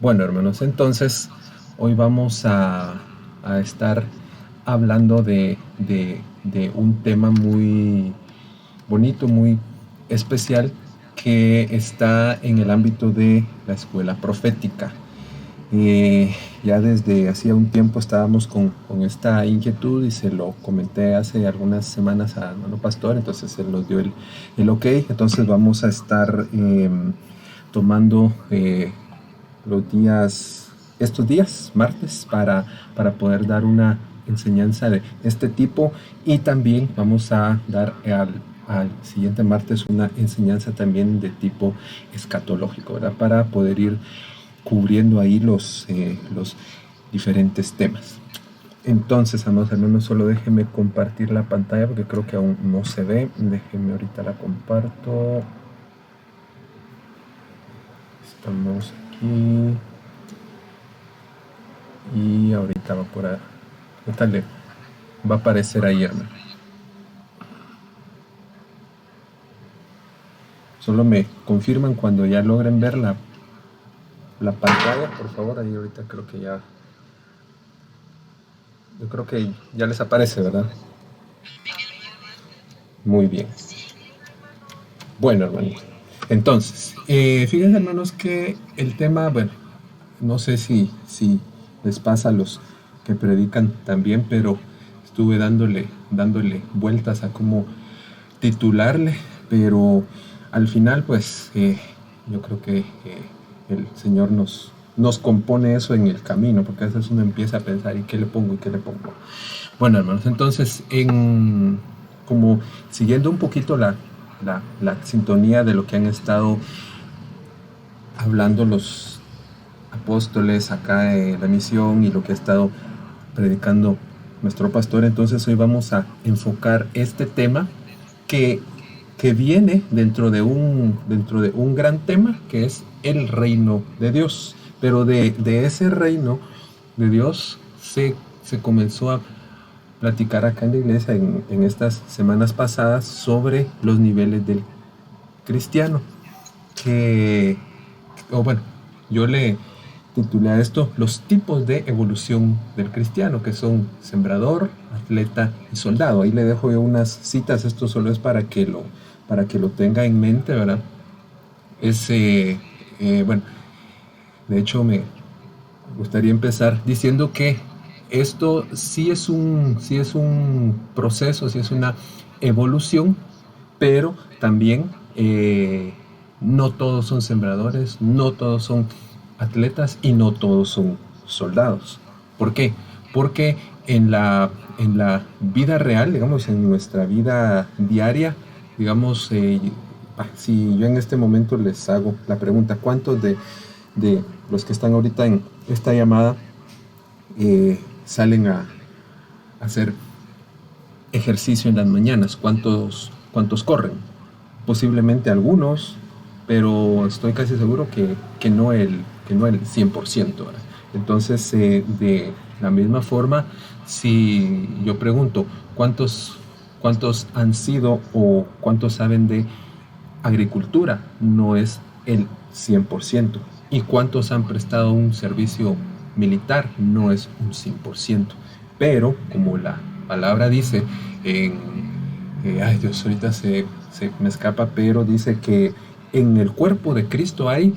Bueno, hermanos, entonces hoy vamos a estar hablando de un tema muy bonito, muy especial, que está en el ámbito de la escuela profética. Ya desde hacía un tiempo estábamos con esta inquietud y se lo comenté hace algunas semanas a hermano pastor, entonces él nos dio el ok. Entonces vamos a estar tomando estos días, martes, para poder dar una enseñanza de este tipo, y también vamos a dar al siguiente martes una enseñanza también de tipo escatológico, ¿verdad? Para poder ir cubriendo ahí los diferentes temas. Entonces, amados hermanos, solo déjenme compartir la pantalla porque creo que aún no se ve. Déjenme, ahorita la comparto. Estamos aquí. Y ahorita va por ahí. Ahorita le va a aparecer ahí, hermano. Solo me confirman cuando ya logren ver la pantalla, por favor. Ahí ahorita creo que ya. Yo creo que ya les aparece, ¿verdad? Muy bien. Bueno, hermanos. Entonces, fíjense, hermanos, que el tema, bueno, no sé si les pasa a los que predican también, pero estuve dándole vueltas a cómo titularle, pero al final, pues, yo creo que el Señor nos compone eso en el camino, porque a veces uno empieza a pensar, ¿y qué le pongo? ¿Y qué le pongo? Bueno, hermanos, entonces, como siguiendo un poquito la sintonía de lo que han estado hablando los apóstoles acá en la misión y lo que ha estado predicando nuestro pastor, entonces hoy vamos a enfocar este tema que, que viene dentro de un gran tema que es el reino de Dios. Pero de ese reino de Dios se comenzó a platicar acá en la iglesia en estas semanas pasadas sobre los niveles del cristiano. Que, o bueno, yo le titulé a esto los tipos de evolución del cristiano, que son sembrador, atleta y soldado. Ahí le dejo yo unas citas, esto solo es para que lo tenga en mente, ¿verdad? Es, bueno, de hecho me gustaría empezar diciendo que esto sí es un proceso, sí es una evolución, pero también no todos son sembradores, no todos son atletas y no todos son soldados. ¿Por qué? Porque en la vida real, digamos, en nuestra vida diaria, digamos, si yo en este momento les hago la pregunta, ¿cuántos de los que están ahorita en esta llamada salen a hacer ejercicio en las mañanas? Cuántos corren? Posiblemente algunos, pero estoy casi seguro que no el 100%, ¿verdad? Entonces, de la misma forma, si yo pregunto cuántos han sido o cuántos saben de agricultura, no es el 100%. ¿Y cuántos han prestado un servicio militar? No es un 100%. Pero, como la palabra dice, ay Dios, ahorita se me escapa, pero dice que en el cuerpo de Cristo hay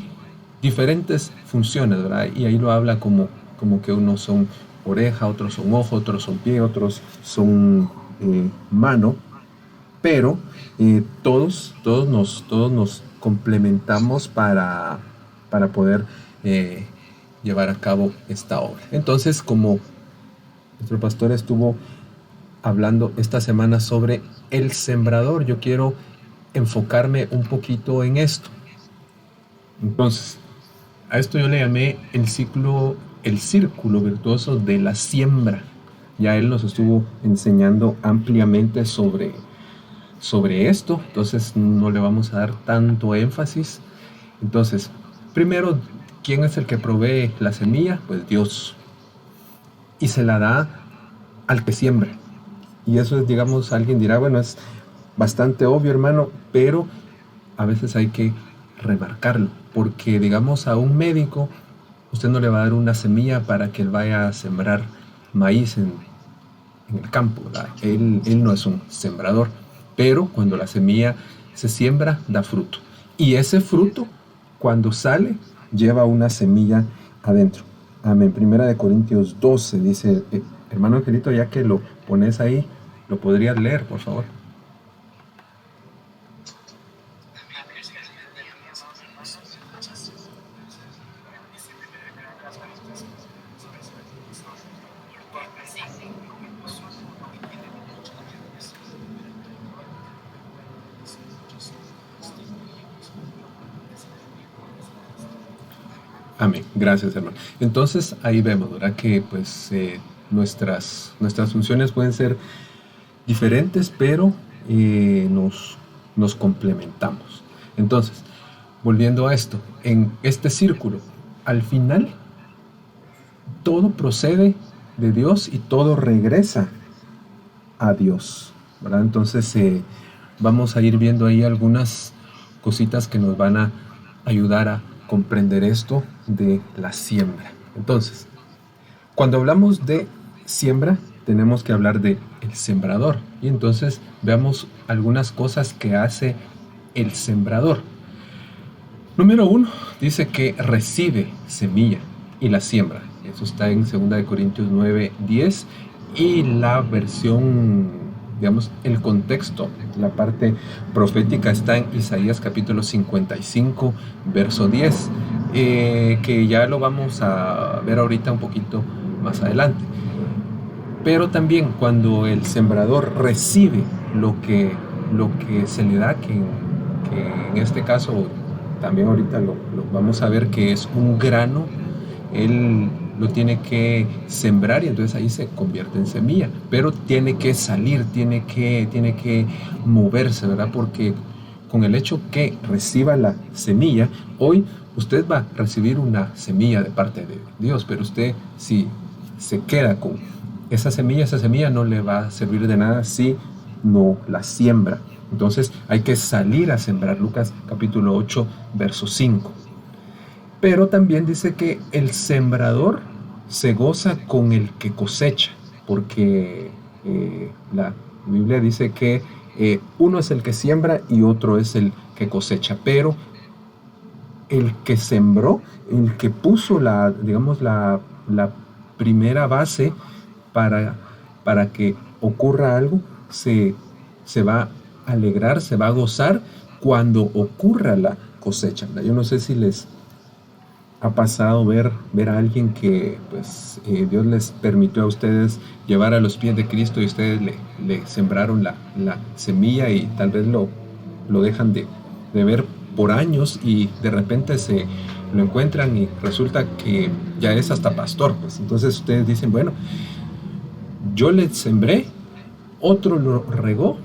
diferentes funciones, ¿verdad? Y ahí lo habla como que unos son oreja, otros son ojo, otros son pie, otros son mano, pero todos nos complementamos para poder llevar a cabo esta obra. Entonces, como nuestro pastor estuvo hablando esta semana sobre el sembrador, yo quiero enfocarme un poquito en esto. Entonces, a esto yo le llamé el círculo virtuoso de la siembra. Ya él nos estuvo enseñando ampliamente sobre esto, entonces no le vamos a dar tanto énfasis. Entonces, primero, ¿quién es el que provee la semilla? Pues Dios. Y se la da al que siembra. Y eso es, digamos, alguien dirá, bueno, es bastante obvio, hermano, pero a veces hay que remarcarlo, porque digamos a un médico Usted no le va a dar una semilla para que él vaya a sembrar maíz en el campo, ¿verdad? Él no es un sembrador, pero cuando la semilla se siembra, da fruto. Y ese fruto, cuando sale, lleva una semilla adentro. Amén. Primera de Corintios 12 dice, hermano Angelito, ya que lo pones ahí, ¿lo podrías leer, por favor? Amén. Gracias, hermano. Entonces, ahí vemos, ¿verdad? Que pues nuestras funciones pueden ser diferentes, pero nos complementamos. Entonces, volviendo a esto, en este círculo, al final, todo procede de Dios y todo regresa a Dios, ¿verdad? Entonces, vamos a ir viendo ahí algunas cositas que nos van a ayudar a comprender esto de la siembra. Entonces, cuando hablamos de siembra, tenemos que hablar de el sembrador. Y entonces veamos algunas cosas que hace el sembrador. Número 1, dice que recibe semilla y la siembra. Eso está en 2 Corintios 9:10 y la versión, digamos, el contexto, la parte profética está en Isaías capítulo 55, verso 10, que ya lo vamos a ver ahorita un poquito más adelante. Pero también cuando el sembrador recibe lo que se le da, que en este caso también ahorita lo vamos a ver que es un grano, él lo tiene que sembrar y entonces ahí se convierte en semilla, pero tiene que salir, tiene que moverse, ¿verdad? Porque con el hecho que reciba la semilla, hoy usted va a recibir una semilla de parte de Dios, pero usted si se queda con esa semilla no le va a servir de nada si no la siembra. Entonces hay que salir a sembrar. Lucas capítulo 8, verso 5. Pero también dice que el sembrador se goza con el que cosecha, porque la Biblia dice que uno es el que siembra y otro es el que cosecha, pero el que sembró, el que puso digamos, la primera base para que ocurra algo, se va a alegrar, se va a gozar cuando ocurra la cosecha. Yo no sé si les ha pasado ver a alguien que pues Dios les permitió a ustedes llevar a los pies de Cristo y ustedes le sembraron la semilla y tal vez lo dejan de ver por años y de repente se lo encuentran y resulta que ya es hasta pastor. Pues entonces ustedes dicen, bueno, yo le sembré, otro lo regó,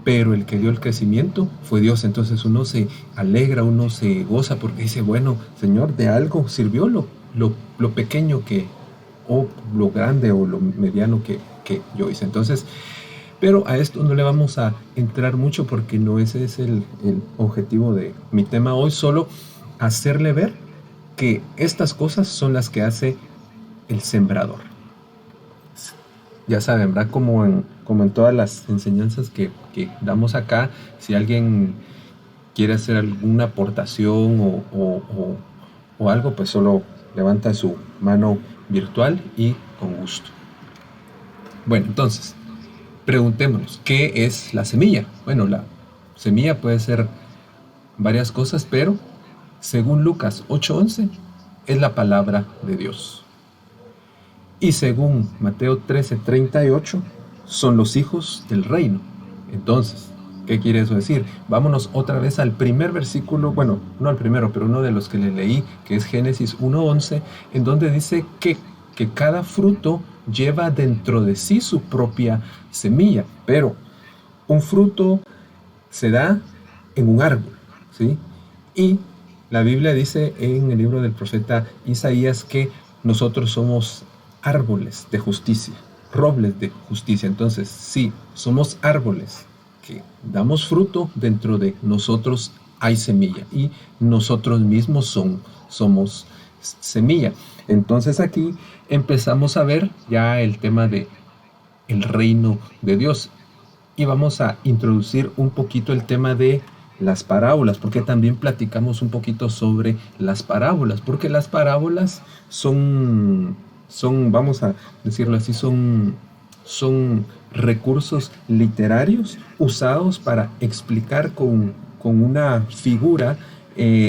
pero el que dio el crecimiento fue Dios. Entonces uno se alegra, uno se goza porque dice, bueno, Señor, de algo sirvió lo pequeño o lo grande o lo mediano que yo hice. Entonces, pero a esto no le vamos a entrar mucho porque no ese es el objetivo de mi tema hoy, solo hacerle ver que estas cosas son las que hace el sembrador. Ya saben, ¿verdad? Como en todas las enseñanzas que damos acá, si alguien quiere hacer alguna aportación o algo, pues solo levanta su mano virtual y con gusto. Bueno, entonces, preguntémonos, ¿qué es la semilla? Bueno, la semilla puede ser varias cosas, pero según Lucas 8:11, es la palabra de Dios. Y según Mateo 13:38, son los hijos del reino. Entonces, ¿qué quiere eso decir? Vámonos otra vez al primer versículo, bueno, no al primero, pero uno de los que le leí, que es Génesis 1:11, en donde dice que cada fruto lleva dentro de sí su propia semilla, pero un fruto se da en un árbol, ¿sí? Y la Biblia dice en el libro del profeta Isaías que nosotros somos árboles de justicia, robles de justicia. Entonces, sí, somos árboles que damos fruto, dentro de nosotros hay semilla y nosotros mismos somos semilla. Entonces aquí empezamos a ver ya el tema de el reino de Dios. Y vamos a introducir un poquito el tema de las parábolas, porque también platicamos un poquito sobre las parábolas, porque las parábolas vamos a decirlo así, son recursos literarios usados para explicar con una figura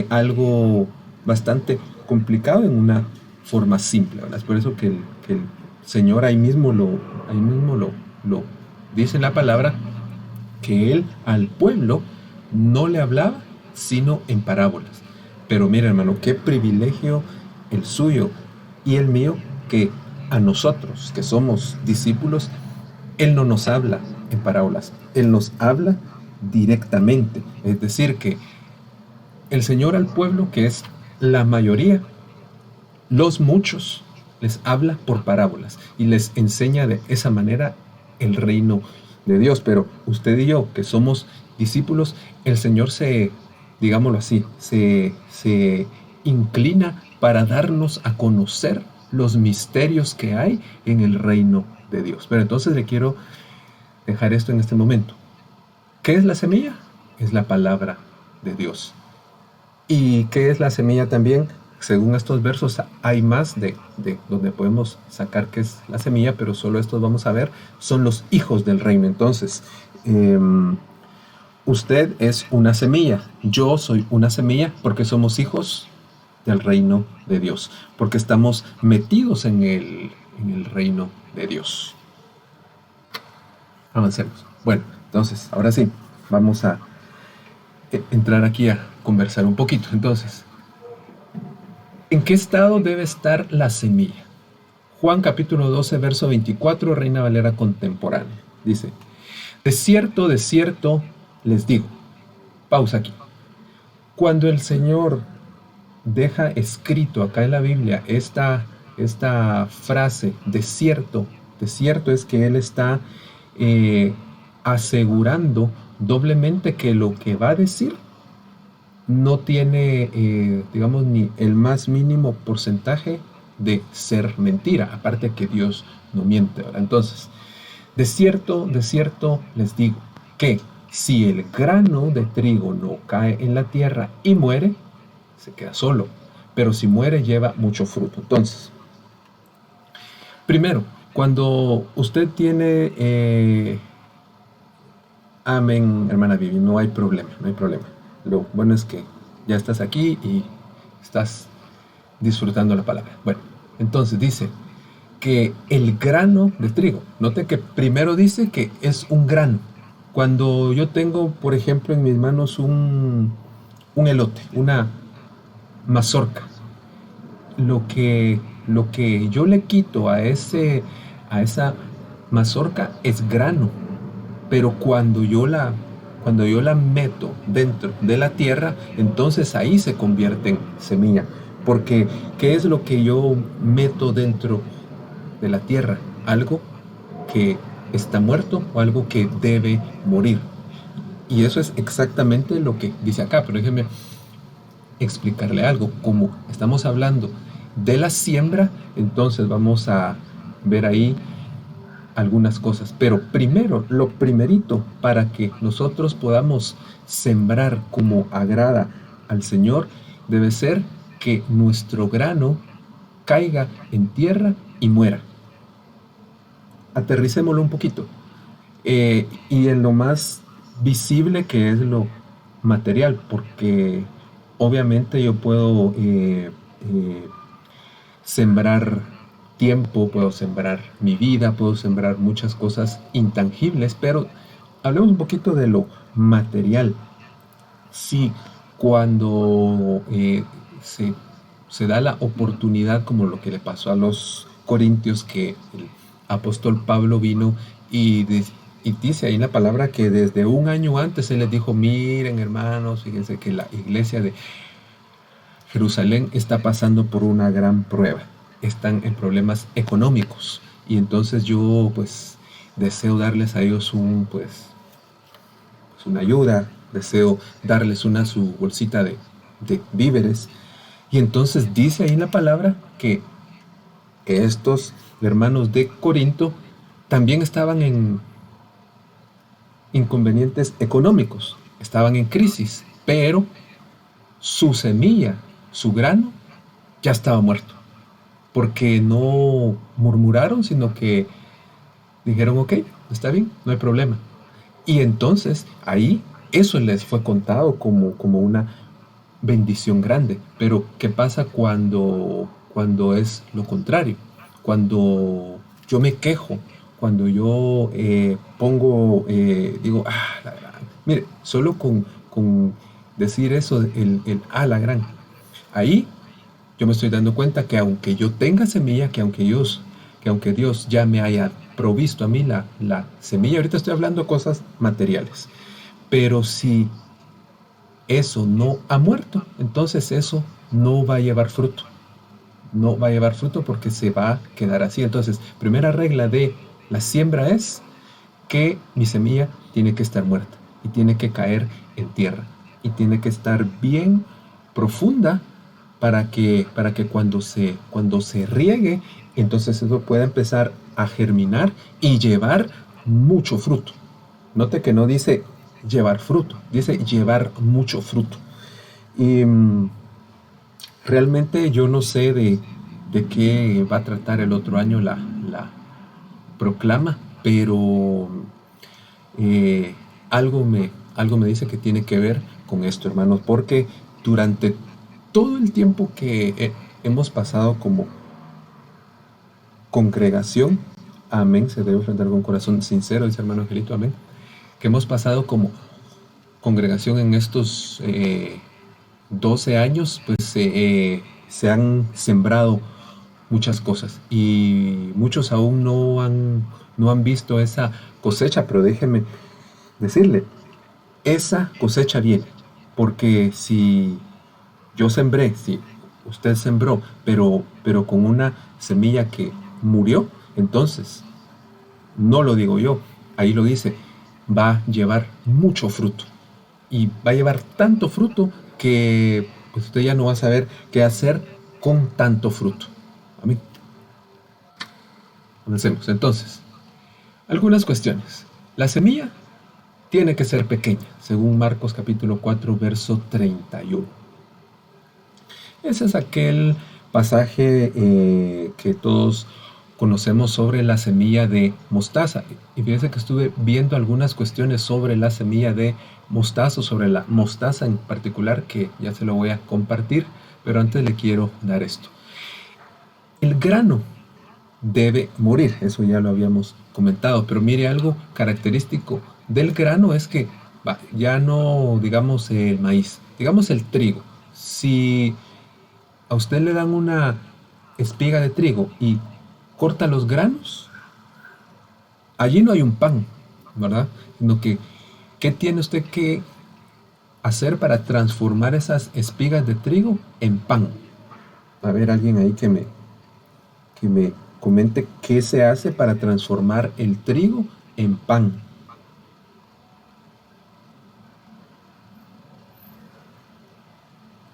algo bastante complicado en una forma simple, ¿verdad? Es por eso que el Señor ahí mismo lo dice la palabra, que él al pueblo no le hablaba sino en parábolas. Pero mira, hermano, qué privilegio el suyo y el mío, que a nosotros que somos discípulos, él no nos habla en parábolas, él nos habla directamente. Es decir, que el Señor al pueblo, que es la mayoría, los muchos, les habla por parábolas y les enseña de esa manera el reino de Dios. Pero usted y yo, que somos discípulos, el Señor digámoslo así, se inclina para darnos a conocer los misterios que hay en el reino de Dios. Pero entonces le quiero dejar esto en este momento. ¿Qué es la semilla? Es la palabra de Dios. ¿Y qué es la semilla también? Según estos versos hay más de donde podemos sacar qué es la semilla, pero solo estos vamos a ver, son los hijos del reino. Entonces, usted es una semilla, yo soy una semilla, porque somos hijos del reino de Dios, porque estamos metidos en el reino de Dios. Avancemos. Bueno, entonces, ahora sí, vamos a entrar aquí a conversar un poquito. Entonces, ¿en qué estado debe estar la semilla? Juan capítulo 12, verso 24, Reina Valera contemporánea. Dice, de cierto les digo. Pausa aquí. Cuando el Señor deja escrito acá en la Biblia esta frase, de cierto es que Él está asegurando doblemente que lo que va a decir no tiene, digamos, ni el más mínimo porcentaje de ser mentira, aparte que Dios no miente, ¿verdad? Entonces, de cierto les digo que si el grano de trigo no cae en la tierra y muere, se queda solo, pero si muere lleva mucho fruto. Entonces, primero, cuando usted tiene, amén, hermana Vivi, no hay problema. Lo bueno es que ya estás aquí y estás disfrutando la palabra. Bueno, entonces dice que el grano de trigo, note que primero dice que es un grano. Cuando yo tengo, por ejemplo, en mis manos un elote, una mazorca, lo que yo le quito a esa mazorca es grano, pero cuando yo la meto dentro de la tierra, entonces ahí se convierte en semilla. Porque, ¿qué es lo que yo meto dentro de la tierra? Algo que está muerto o algo que debe morir. Y eso es exactamente lo que dice acá. Pero déjeme explicarle algo. Como estamos hablando de la siembra, entonces vamos a ver ahí algunas cosas. Pero primero, lo primerito, para que nosotros podamos sembrar como agrada al Señor, debe ser que nuestro grano caiga en tierra y muera. Aterricémoslo un poquito. Y en lo más visible, que es lo material, porque obviamente yo puedo sembrar tiempo, puedo sembrar mi vida, puedo sembrar muchas cosas intangibles, pero hablemos un poquito de lo material. Sí, cuando se da la oportunidad, como lo que le pasó a los corintios, que el apóstol Pablo vino y dice ahí en la palabra que desde un año antes él les dijo, miren hermanos, fíjense que la iglesia de Jerusalén está pasando por una gran prueba, están en problemas económicos, y entonces yo pues deseo darles a ellos una ayuda, deseo darles su bolsita de víveres. Y entonces dice ahí en la palabra que estos hermanos de Corinto también estaban en inconvenientes económicos, estaban en crisis, pero su semilla, su grano, ya estaba muerto, porque no murmuraron, sino que dijeron, ok, está bien, no hay problema. Y entonces ahí eso les fue contado como una bendición grande. Pero ¿qué pasa cuando es lo contrario? Cuando yo me quejo, cuando yo digo, mire, solo con decir eso, la gran, ahí yo me estoy dando cuenta que aunque yo tenga semilla, que aunque Dios ya me haya provisto a mí la semilla, ahorita estoy hablando de cosas materiales, pero si eso no ha muerto, entonces eso no va a llevar fruto. No va a llevar fruto porque se va a quedar así. Entonces, primera regla de la siembra es que mi semilla tiene que estar muerta y tiene que caer en tierra y tiene que estar bien profunda para que cuando se riegue, entonces eso pueda empezar a germinar y llevar mucho fruto. Note que no dice llevar fruto, dice llevar mucho fruto. Y realmente yo no sé de qué va a tratar el otro año la proclama, pero eh, algo me dice que tiene que ver con esto, hermanos, porque durante todo el tiempo que hemos pasado como congregación, amén, se debe enfrentar con corazón sincero, dice hermano Angelito, amén, que hemos pasado como congregación en estos 12 años, pues se han sembrado muchas cosas y muchos aún no han visto esa cosecha, pero déjenme decirle, esa cosecha viene, porque si yo sembré, si usted sembró, pero con una semilla que murió, entonces, no lo digo yo, ahí lo dice, va a llevar mucho fruto. Y va a llevar tanto fruto que pues, usted ya no va a saber qué hacer con tanto fruto. Amén. Comencemos. Entonces, algunas cuestiones. La semilla tiene que ser pequeña, según Marcos capítulo 4, verso 31. Ese es aquel pasaje que todos conocemos sobre la semilla de mostaza. Y fíjense que estuve viendo algunas cuestiones sobre la semilla de mostaza, sobre la mostaza en particular, que ya se lo voy a compartir, pero antes le quiero dar esto. El grano debe morir, eso ya lo habíamos comentado, pero mire, algo característico del grano es que ya no digamos el maíz, digamos el trigo. Si a usted le dan una espiga de trigo y corta los granos, allí no hay un pan, ¿verdad? Sino que, ¿qué tiene usted que hacer para transformar esas espigas de trigo en pan? A ver, alguien ahí que me comente qué se hace para transformar el trigo en pan.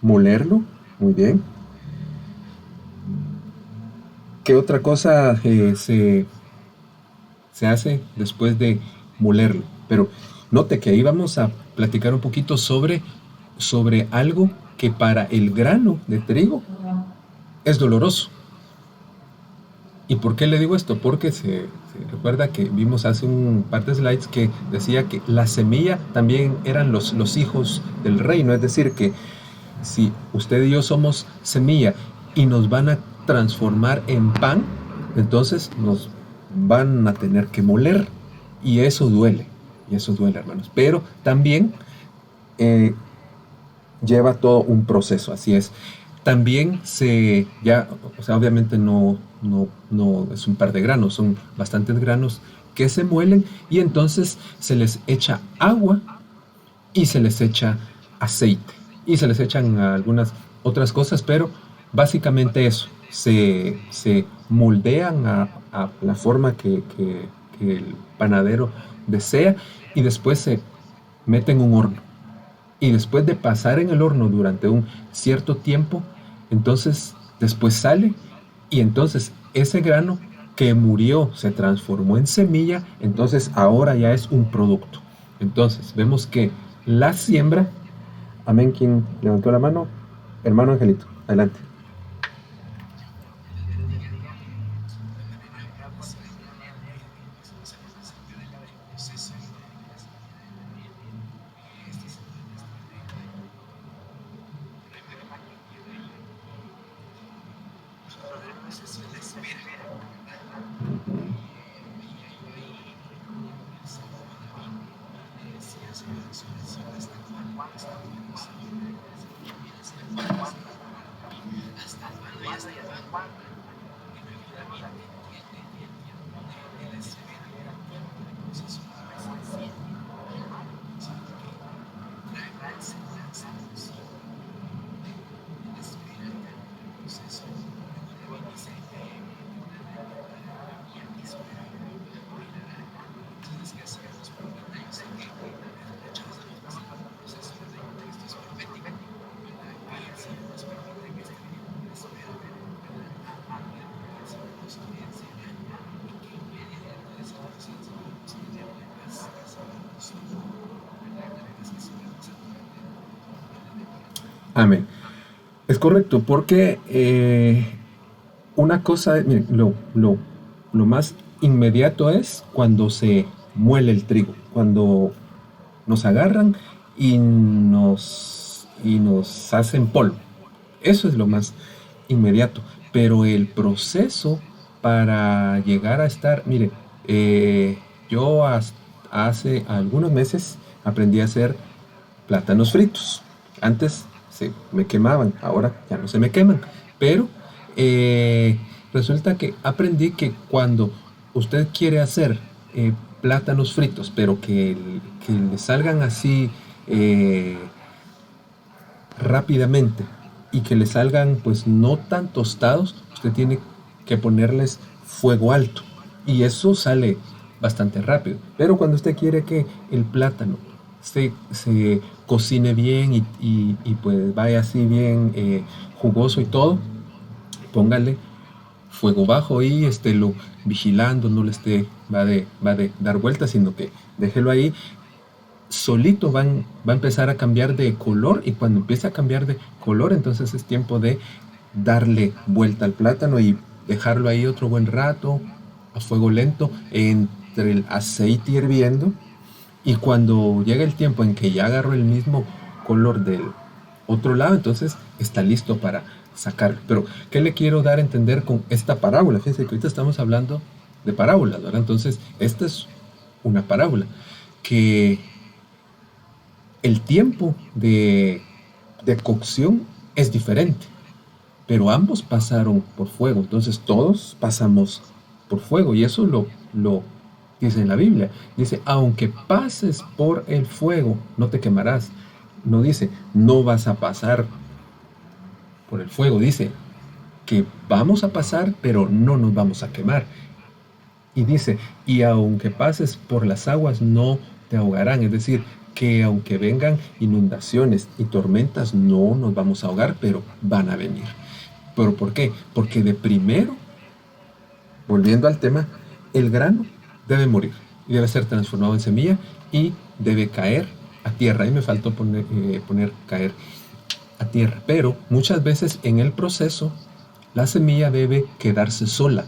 Molerlo, muy bien. ¿Qué otra cosa se hace después de molerlo? Pero note que ahí vamos a platicar un poquito sobre algo que para el grano de trigo es doloroso. ¿Y por qué le digo esto? Porque se recuerda que vimos hace un par de slides que decía que la semilla también eran los hijos del reino. Es decir, que si usted y yo somos semilla y nos van a transformar en pan, entonces nos van a tener que moler. Y eso duele, hermanos. Pero también eh, lleva todo un proceso, así es. También o sea, obviamente no es un par de granos, son bastantes granos que se muelen y entonces se les echa agua y se les echa aceite y se les echan algunas otras cosas, pero básicamente eso, se moldean a la forma que el panadero desea y después se meten en un horno. Y después de pasar en el horno durante un cierto tiempo, Entonces, después sale y entonces ese grano que murió se transformó en semilla, entonces ahora ya es un producto. Entonces, vemos que la siembra, amén, ¿quién levantó la mano? Hermano Angelito, adelante. Amén. Es correcto, porque una cosa, miren, lo más inmediato es cuando se muele el trigo, cuando nos agarran y nos hacen polvo. Eso es lo más inmediato. Pero el proceso para llegar a estar, mire, yo hace algunos meses aprendí a hacer plátanos fritos. Antes se me quemaban, ahora ya no se me queman. Pero eh, resulta que aprendí que cuando usted quiere hacer plátanos fritos, pero que le salgan así eh, rápidamente y que le salgan pues no tan tostados, usted tiene que ponerles fuego alto y eso sale bastante rápido. Pero cuando usted quiere que el plátano se cocine bien y pues vaya así bien jugoso y todo, póngale fuego bajo y estélo vigilando, no le esté, va de dar vueltas, sino que déjelo ahí solito va a empezar a cambiar de color y cuando empieza a cambiar de color entonces es tiempo de darle vuelta al plátano y dejarlo ahí otro buen rato a fuego lento entre el aceite hirviendo y cuando llega el tiempo en que ya agarró el mismo color del otro lado entonces está listo para sacar. Pero ¿qué le quiero dar a entender con esta parábola? Fíjense que ahorita estamos hablando de parábolas, ¿verdad? Entonces esta es una parábola que el tiempo de cocción es diferente, pero ambos pasaron por fuego, entonces todos pasamos por fuego y eso lo dice en la Biblia. Dice, aunque pases por el fuego, no te quemarás. No dice, no vas a pasar por el fuego, dice que vamos a pasar, pero no nos vamos a quemar. Y dice, y aunque pases por las aguas no te ahogarán. Es decir, que aunque vengan inundaciones y tormentas, no nos vamos a ahogar, pero van a venir. ¿Pero por qué? Porque de primero, volviendo al tema, el grano debe morir y debe ser transformado en semilla y debe caer a tierra. Ahí me faltó poner caer a tierra. Pero muchas veces en el proceso, la semilla debe quedarse sola.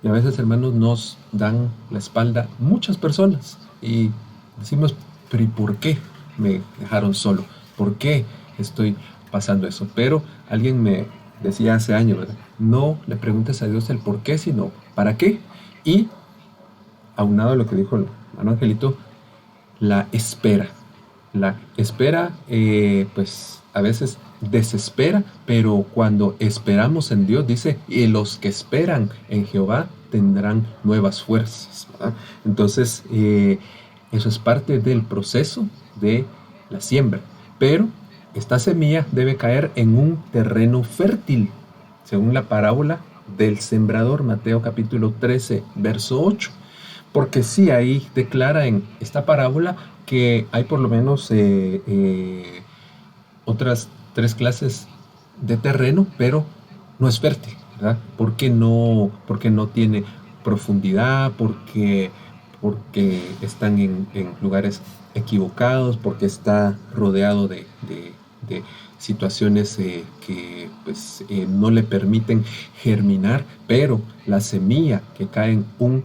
Y a veces, hermanos, nos dan la espalda muchas personas y decimos, pero ¿y por qué me dejaron solo? ¿Por qué estoy pasando eso? Pero alguien me decía hace años, ¿verdad? No le preguntes a Dios el por qué, sino para qué. Y aunado a lo que dijo el hermano Angelito, la espera. La espera, pues a veces desespera, pero cuando esperamos en Dios, dice, y los que esperan en Jehová tendrán nuevas fuerzas, ¿verdad? Entonces, eso es parte del proceso de la siembra. Pero esta semilla debe caer en un terreno fértil, según la parábola del sembrador, Mateo capítulo 13, verso 8. Porque sí, ahí declara en esta parábola que hay por lo menos otras tres clases de terreno, pero no es fértil, ¿verdad? Porque no tiene profundidad, porque están en lugares equivocados, porque está rodeado de situaciones que pues, no le permiten germinar, pero la semilla que cae en un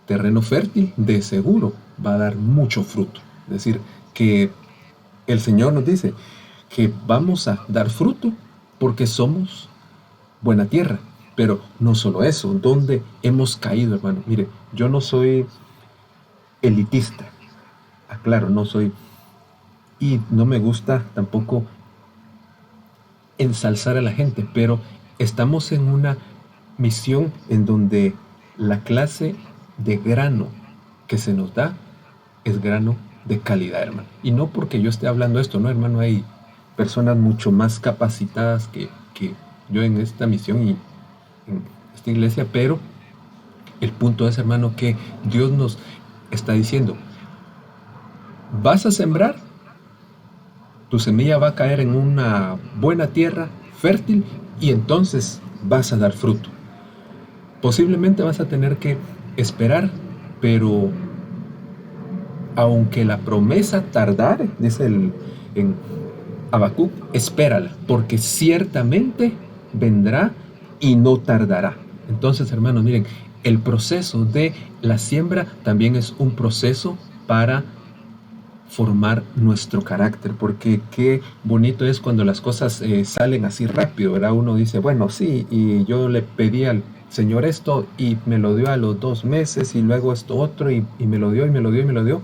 terreno fértil de seguro va a dar mucho fruto. Es decir, que el Señor nos dice que vamos a dar fruto porque somos buena tierra. Pero no solo eso, ¿dónde hemos caído, hermano? Mire, yo no soy elitista, aclaro, no soy, y no me gusta tampoco ensalzar a la gente, pero estamos en una misión en donde la clase de grano que se nos da es grano de calidad, hermano. Y no porque yo esté hablando esto, no, hermano, hay personas mucho más capacitadas que yo en esta misión y en esta iglesia, pero el punto es, hermano, que Dios nos está diciendo, vas a sembrar, tu semilla va a caer en una buena tierra, fértil, y entonces vas a dar fruto. Posiblemente vas a tener que esperar, pero aunque la promesa tardare, dice en Habacuc, espérala, porque ciertamente vendrá y no tardará. Entonces, hermanos, miren, el proceso de la siembra también es un proceso para formar nuestro carácter, porque qué bonito es cuando las cosas salen así rápido, ¿verdad? Uno dice, bueno, sí, y yo le pedí al Señor esto y me lo dio a los 2 meses y luego esto otro y me lo dio y me lo dio y me lo dio,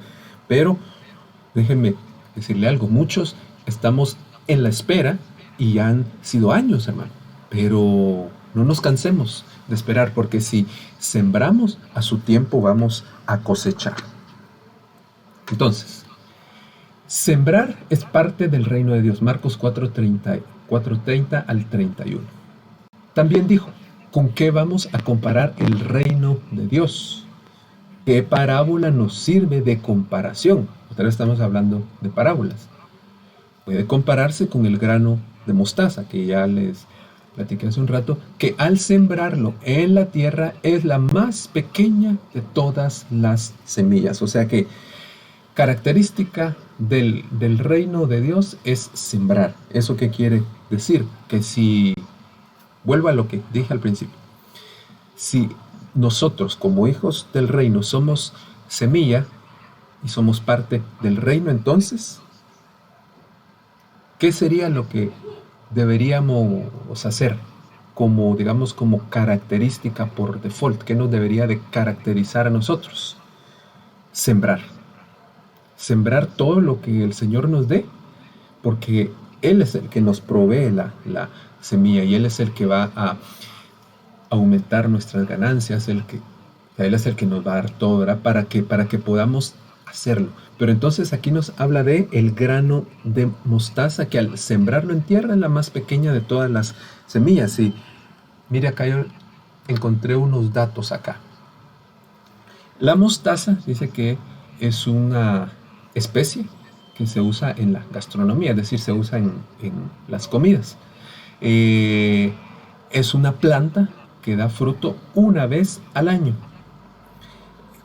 pero déjenme decirle algo, muchos estamos en la espera y ya han sido años, hermano, pero no nos cansemos de esperar, porque si sembramos, a su tiempo vamos a cosechar. Entonces, sembrar es parte del reino de Dios. Marcos 4:30 al 31. También dijo, ¿con qué vamos a comparar el reino de Dios? ¿Qué parábola nos sirve de comparación? Otra vez estamos hablando de parábolas. Puede compararse con el grano de mostaza, que ya les platiqué hace un rato, que al sembrarlo en la tierra es la más pequeña de todas las semillas. O sea que característica del reino de Dios es sembrar. ¿Eso qué quiere decir? Que si, vuelvo a lo que dije al principio, si nosotros como hijos del reino somos semilla y somos parte del reino, entonces, ¿qué sería lo que deberíamos hacer como, digamos, como característica por default? ¿Qué nos debería de caracterizar a nosotros? Sembrar. Sembrar todo lo que el Señor nos dé, porque Él es el que nos provee la semilla y Él es el que va a aumentar nuestras ganancias, Él es el que nos va a dar todo, ¿verdad? Para que podamos hacerlo. Pero entonces aquí nos habla de el grano de mostaza, que al sembrarlo en tierra es la más pequeña de todas las semillas. Y mire, acá yo encontré unos datos acá. La mostaza dice que es una especie que se usa en la gastronomía, es decir, se usa en las comidas. Es una planta que da fruto una vez al año.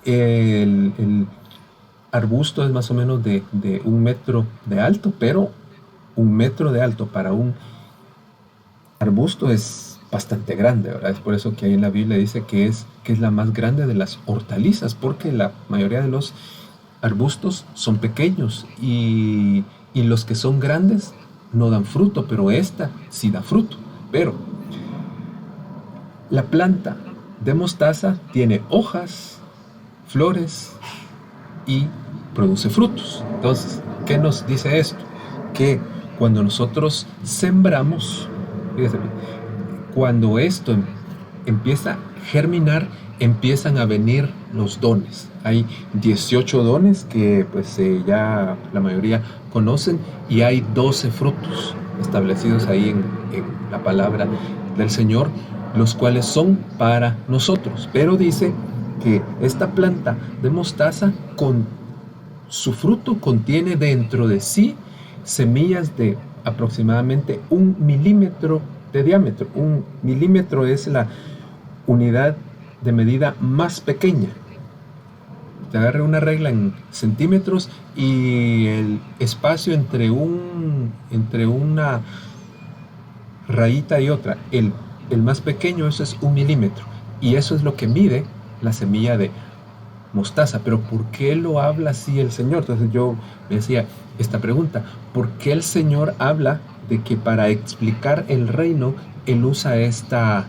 El arbusto es más o menos de 1 metro de alto, pero 1 metro de alto para un arbusto es bastante grande, ¿verdad? Es por eso que ahí en la Biblia dice que es la más grande de las hortalizas, porque la mayoría de los arbustos son pequeños y los que son grandes no dan fruto, pero esta sí da fruto. Pero la planta de mostaza tiene hojas, flores y produce frutos. Entonces, ¿qué nos dice esto? Que cuando nosotros sembramos, fíjense, cuando esto empieza a germinar, empiezan a venir los dones. Hay 18 dones que pues ya la mayoría conocen, y hay 12 frutos establecidos ahí en la palabra del Señor, los cuales son para nosotros. Pero dice que esta planta de mostaza, con su fruto, contiene dentro de sí semillas de aproximadamente 1 milímetro de diámetro. 1 milímetro es la unidad de medida más pequeña. Te agarre una regla en centímetros y el espacio entre una rayita y otra, el más pequeño, eso es 1 milímetro. Y eso es lo que mide la semilla de mostaza. Pero ¿por qué lo habla así el Señor? Entonces yo me decía esta pregunta: ¿por qué el Señor habla de que para explicar el reino Él usa esta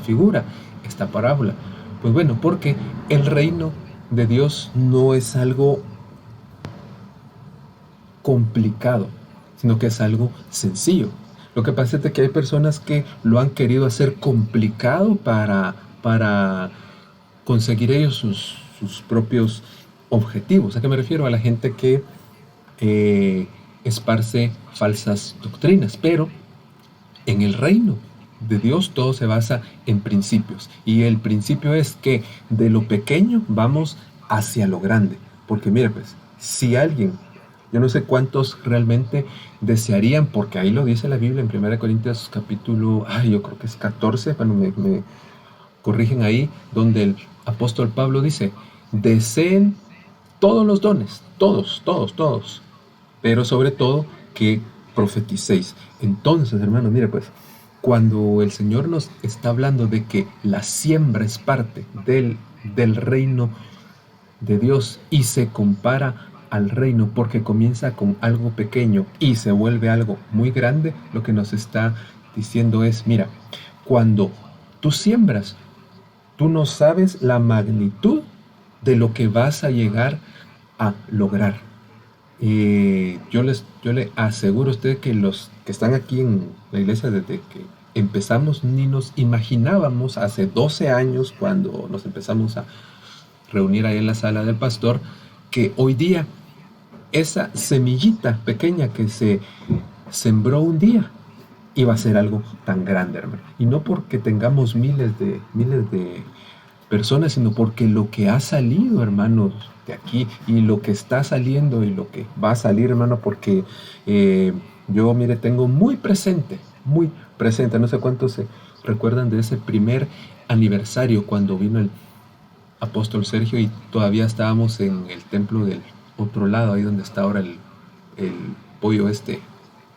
figura, esta parábola? Pues bueno, porque el reino de Dios no es algo complicado, sino que es algo sencillo. Lo que pasa es que hay personas que lo han querido hacer complicado para conseguir ellos sus propios objetivos. ¿A qué me refiero? A la gente que esparce falsas doctrinas. Pero en el reino de Dios todo se basa en principios. Y el principio es que de lo pequeño vamos hacia lo grande. Porque mire, pues, si alguien, yo no sé cuántos realmente desearían, porque ahí lo dice la Biblia en 1 Corintios capítulo, yo creo que es 14, bueno, me corrigen ahí, donde el apóstol Pablo dice: deseen todos los dones, todos, pero sobre todo que profeticéis. Entonces, hermanos, mire pues, cuando el Señor nos está hablando de que la siembra es parte del reino de Dios y se compara al reino porque comienza con algo pequeño y se vuelve algo muy grande, lo que nos está diciendo es: mira, cuando tú siembras, tú no sabes la magnitud de lo que vas a llegar a lograr. Yo le aseguro a usted que los que están aquí en la iglesia desde que empezamos, ni nos imaginábamos hace 12 años, cuando nos empezamos a reunir ahí en la sala del pastor, que hoy día esa semillita pequeña que se sembró un día iba a ser algo tan grande, hermano. Y no porque tengamos miles de personas, sino porque lo que ha salido, hermanos, de aquí, y lo que está saliendo y lo que va a salir, hermano, porque yo, mire, tengo muy presente, no sé cuántos se recuerdan de ese primer aniversario cuando vino el apóstol Sergio y todavía estábamos en el templo del otro lado, ahí donde está ahora el pollo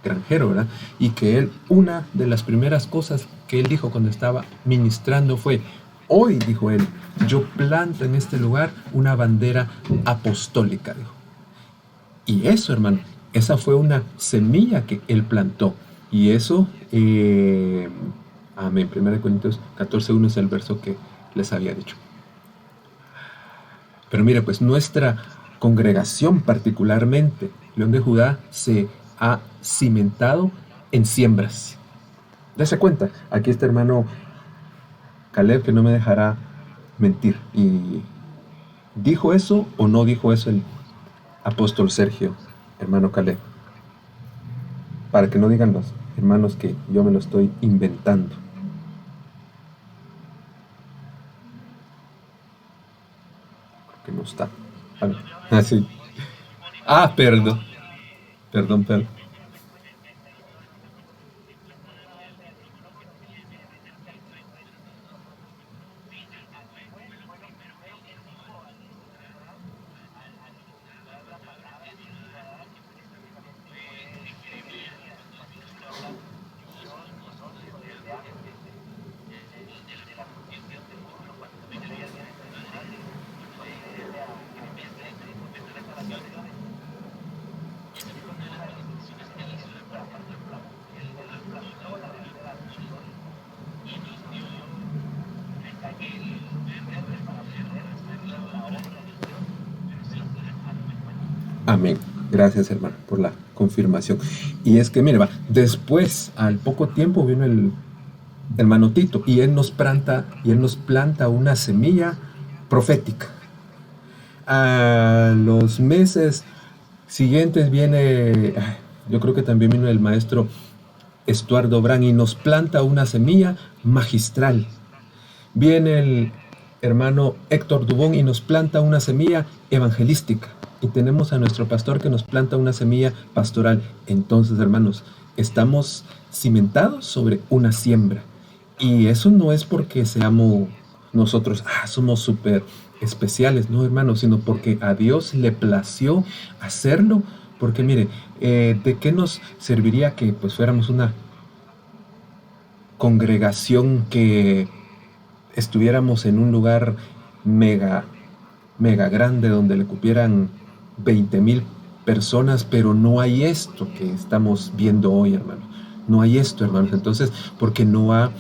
granjero, ¿verdad? Y que él, una de las primeras cosas que él dijo cuando estaba ministrando fue: hoy, dijo él, yo planto en este lugar una bandera apostólica, dijo. Y eso, hermano, esa fue una semilla que él plantó. Y eso, amén, 1 Corintios 14:1 es el verso que les había dicho. Pero mire, pues nuestra congregación, particularmente León de Judá, se ha cimentado en siembras. Dese cuenta, aquí está hermano Caleb, que no me dejará mentir. ¿Y dijo eso o no dijo eso el apóstol Sergio, hermano Caleb? Para que no digan los hermanos que yo me lo estoy inventando. Porque no está. Sí. Perdón. Amén. Gracias, hermano, por la confirmación. Y es que, mire, después, al poco tiempo, vino el hermano Tito y él nos planta una semilla profética. A los meses siguientes viene, yo creo que también vino el maestro Estuardo Brand y nos planta una semilla magistral. Viene el hermano Héctor Dubón y nos planta una semilla evangelística. Y tenemos a nuestro pastor que nos planta una semilla pastoral. Entonces, hermanos, estamos cimentados sobre una siembra. Y eso no es porque seamos nosotros, somos súper especiales, no hermano, sino porque a Dios le plació hacerlo. Porque mire, ¿de qué nos serviría que pues fuéramos una congregación, que estuviéramos en un lugar mega, mega grande donde le cupieran 20,000 personas, pero no hay esto que estamos viendo hoy, hermano? No hay esto, hermanos. Entonces, porque no ha,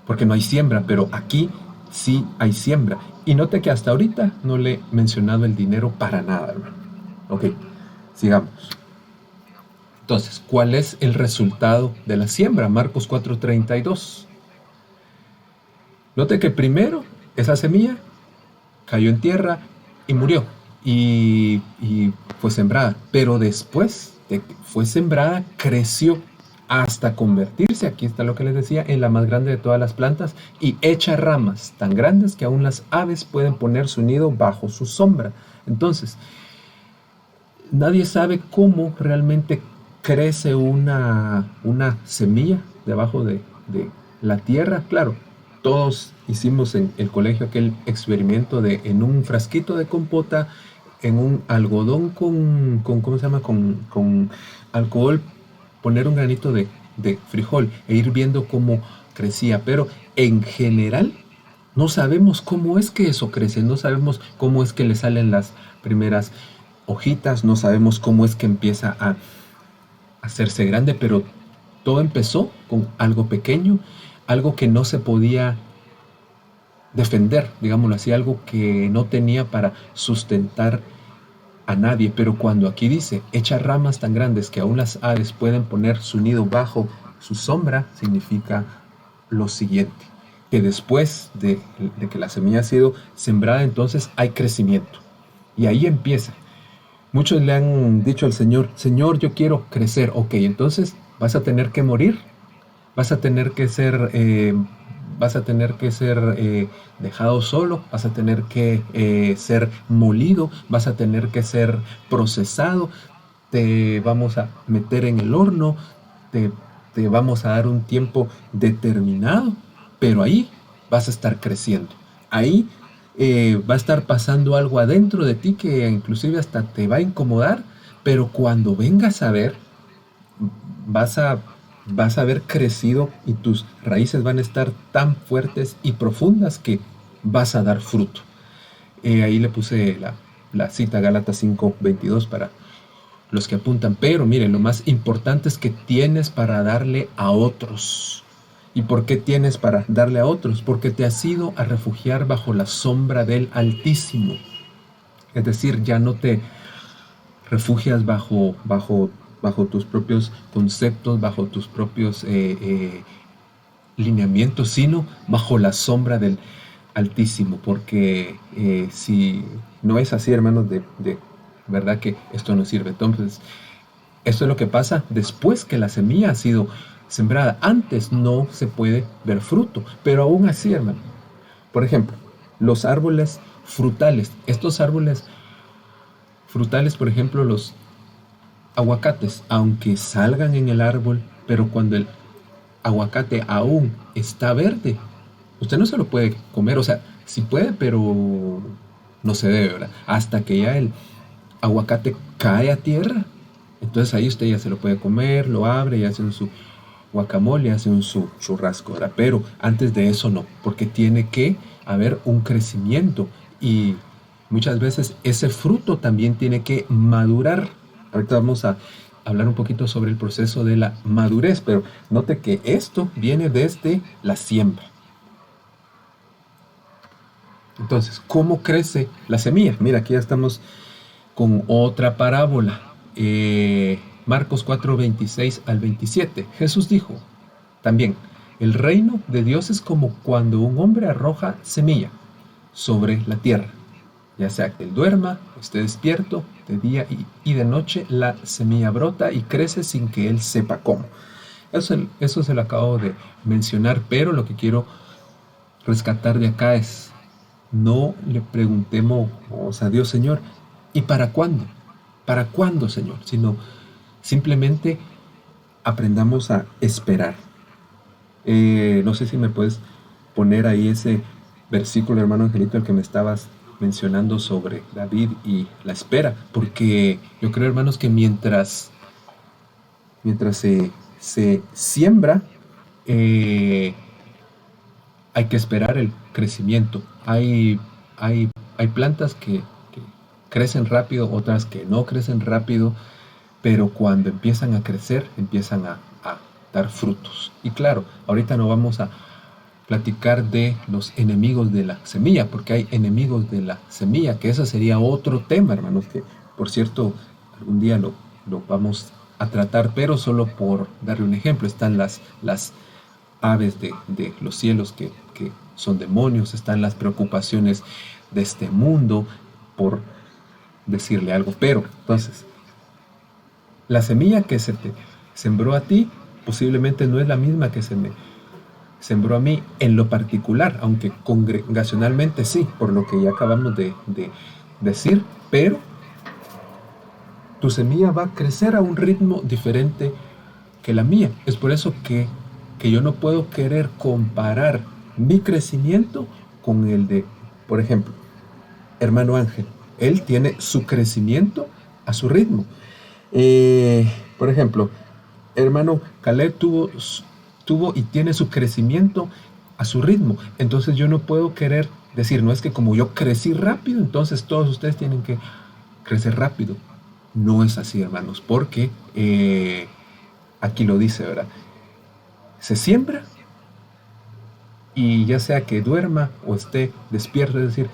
porque no hay siembra, pero aquí sí hay siembra. Y note que hasta ahorita no le he mencionado el dinero para nada, hermano. Ok, sigamos. Entonces, ¿cuál es el resultado de la siembra? Marcos 4:32. Note que primero esa semilla cayó en tierra y murió y fue sembrada, pero después de que fue sembrada creció hasta convertirse, aquí está lo que les decía, en la más grande de todas las plantas y echa ramas tan grandes que aún las aves pueden poner su nido bajo su sombra. Entonces, nadie sabe cómo realmente crece una semilla debajo de la tierra. Claro, todos hicimos en el colegio aquel experimento de en un frasquito de compota, en un algodón con ¿cómo se llama? Con alcohol, poner un granito de frijol e ir viendo cómo crecía. Pero en general no sabemos cómo es que eso crece, no sabemos cómo es que le salen las primeras hojitas, no sabemos cómo es que empieza a hacerse grande, pero todo empezó con algo pequeño, algo que no se podía defender, digámoslo así, algo que no tenía para sustentar a nadie. Pero cuando aquí dice, echa ramas tan grandes que aún las aves pueden poner su nido bajo su sombra, significa lo siguiente, que después de que la semilla ha sido sembrada, entonces hay crecimiento. Y ahí empieza. Muchos le han dicho al Señor, Señor, yo quiero crecer. Ok, entonces vas a tener que morir, vas a tener que ser, dejado solo, vas a tener que ser molido, vas a tener que ser procesado, te vamos a meter en el horno, te, te vamos a dar un tiempo determinado, pero ahí vas a estar creciendo. Ahí va a estar pasando algo adentro de ti que inclusive hasta te va a incomodar, pero cuando vengas a ver, vas a, vas a haber crecido y tus raíces van a estar tan fuertes y profundas que vas a dar fruto. Ahí le puse la cita Gálatas 5:22 para los que apuntan. Pero miren, lo más importante es que tienes para darle a otros. ¿Y por qué tienes para darle a otros? Porque te has ido a refugiar bajo la sombra del Altísimo. Es decir, ya no te refugias bajo tus propios conceptos, bajo tus propios lineamientos, sino bajo la sombra del Altísimo. Porque si no es así, hermanos, de verdad que esto no sirve. Entonces, esto es lo que pasa después que la semilla ha sido sembrada. Antes no se puede ver fruto, pero aún así, hermano. Por ejemplo, los árboles frutales. Estos árboles frutales, por ejemplo, los aguacates, aunque salgan en el árbol, pero cuando el aguacate aún está verde, usted no se lo puede comer. O sea, sí puede, pero no se debe, ¿verdad? Hasta que ya el aguacate cae a tierra, entonces ahí usted ya se lo puede comer, lo abre y hace su guacamole, hace su churrasco, ¿verdad? Pero antes de eso no, porque tiene que haber un crecimiento y muchas veces ese fruto también tiene que madurar. Ahorita vamos a hablar un poquito sobre el proceso de la madurez, pero note que esto viene desde la siembra. Entonces, ¿cómo crece la semilla? Mira, aquí ya estamos con otra parábola. Marcos 4:26 al 27. Jesús dijo también, el reino de Dios es como cuando un hombre arroja semilla sobre la tierra. Ya sea que él duerma, esté despierto, de día y de noche, la semilla brota y crece sin que él sepa cómo. Eso se lo acabo de mencionar, pero lo que quiero rescatar de acá es, no le preguntemos a Dios, Señor, ¿y para cuándo? ¿Para cuándo, Señor? Sino simplemente aprendamos a esperar. No sé si me puedes poner ahí ese versículo, hermano Angelito, el que me estabas mencionando sobre David y la espera, porque yo creo, hermanos, que mientras se siembra, eh, hay que esperar el crecimiento. Hay plantas que crecen rápido, otras que no crecen rápido, pero cuando empiezan a crecer, empiezan a dar frutos. Y claro, ahorita no vamos a platicar de los enemigos de la semilla, porque hay enemigos de la semilla, que ese sería otro tema, hermanos, que por cierto, algún día lo vamos a tratar, pero solo por darle un ejemplo, están las aves de los cielos que son demonios, están las preocupaciones de este mundo, por decirle algo, pero entonces, la semilla que se te sembró a ti posiblemente no es la misma que se me sembró a mí en lo particular, aunque congregacionalmente sí, por lo que ya acabamos de decir, pero tu semilla va a crecer a un ritmo diferente que la mía. Es por eso que yo no puedo querer comparar mi crecimiento con el de, por ejemplo, hermano Ángel. Él tiene su crecimiento a su ritmo. Por ejemplo, hermano Caleb tuvo y tiene su crecimiento a su ritmo. Entonces yo no puedo querer decir, no es que como yo crecí rápido, entonces todos ustedes tienen que crecer rápido. No es así, hermanos, porque aquí lo dice, ¿verdad? Se siembra y ya sea que duerma o esté despierto, es decir,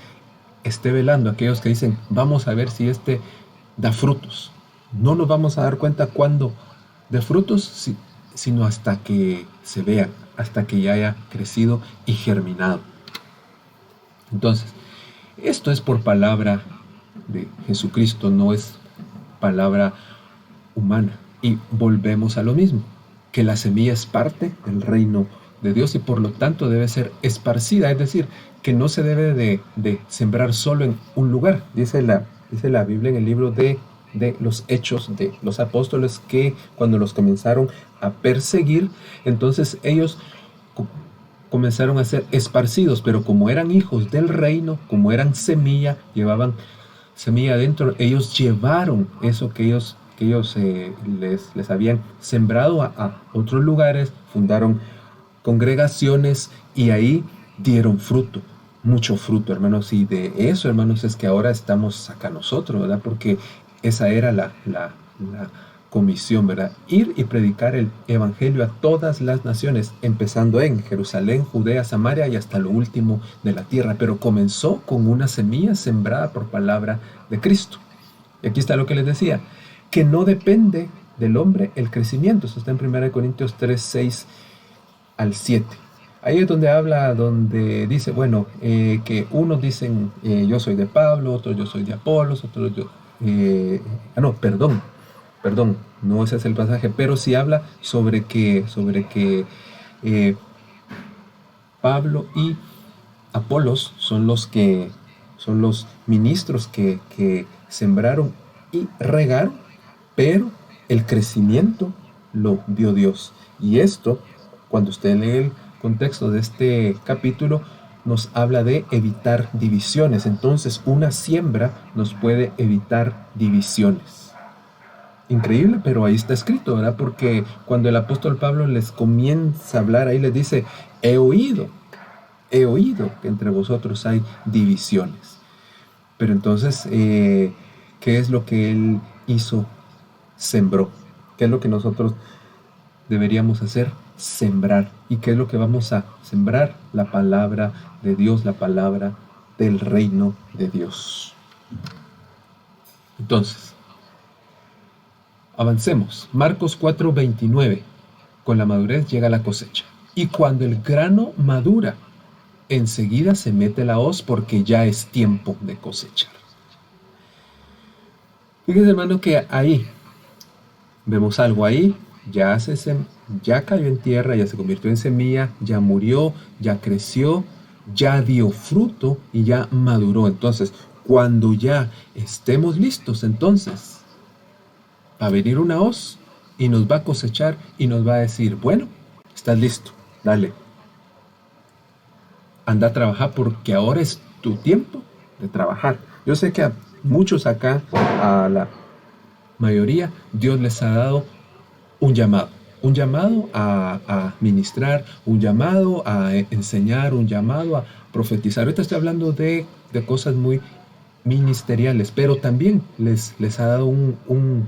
esté velando. Aquellos que dicen, vamos a ver si este da frutos. No nos vamos a dar cuenta cuándo dé frutos, sino hasta que se vean, hasta que ya haya crecido y germinado. Entonces, esto es por palabra de Jesucristo, no es palabra humana. Y volvemos a lo mismo, que la semilla es parte del reino de Dios y por lo tanto debe ser esparcida, es decir, que no se debe de sembrar solo en un lugar. Dice la Biblia en el libro de los hechos de los apóstoles que cuando los comenzaron a perseguir, entonces ellos comenzaron a ser esparcidos, pero como eran hijos del reino, como eran semilla, llevaban semilla adentro, ellos llevaron eso que ellos les habían sembrado a otros lugares, fundaron congregaciones y ahí dieron fruto, mucho fruto, hermanos, y de eso, hermanos, es que ahora estamos acá nosotros, ¿verdad? Porque esa era la comisión, ¿verdad? Ir y predicar el evangelio a todas las naciones, empezando en Jerusalén, Judea, Samaria y hasta lo último de la tierra, pero comenzó con una semilla sembrada por palabra de Cristo. Y aquí está lo que les decía, que no depende del hombre el crecimiento. Eso está en 1 Corintios 3, 6 al 7. Ahí es donde habla, donde dice, bueno, que unos dicen yo soy de Pablo, otros yo soy de Apolos, otros yo... no, perdón, no ese es el pasaje, pero sí habla sobre que Pablo y Apolos son los ministros que sembraron y regaron, pero el crecimiento lo dio Dios. Y esto, cuando usted lee el contexto de este capítulo, nos habla de evitar divisiones. Entonces, una siembra nos puede evitar divisiones. Increíble, pero ahí está escrito, ¿verdad? Porque cuando el apóstol Pablo les comienza a hablar, ahí les dice, he oído que entre vosotros hay divisiones. Pero entonces, ¿qué es lo que él hizo? Sembró. ¿Qué es lo que nosotros deberíamos hacer? Sembrar. ¿Y qué es lo que vamos a sembrar? La palabra de Dios, la palabra del reino de Dios. Entonces, avancemos. Marcos 4:29. Con la madurez llega la cosecha. Y cuando el grano madura, enseguida se mete la hoz porque ya es tiempo de cosechar. Fíjense, hermano, que ahí vemos algo ahí. Ya cayó en tierra, ya se convirtió en semilla, ya murió, ya creció, ya dio fruto y ya maduró. Entonces, cuando ya estemos listos, entonces, va a venir una hoz y nos va a cosechar y nos va a decir, bueno, estás listo, dale, anda a trabajar porque ahora es tu tiempo de trabajar. Yo sé que a muchos acá, a la mayoría, Dios les ha dado un llamado a ministrar, un llamado a enseñar, un llamado a profetizar. Ahorita estoy hablando de cosas muy ministeriales, pero también les ha dado un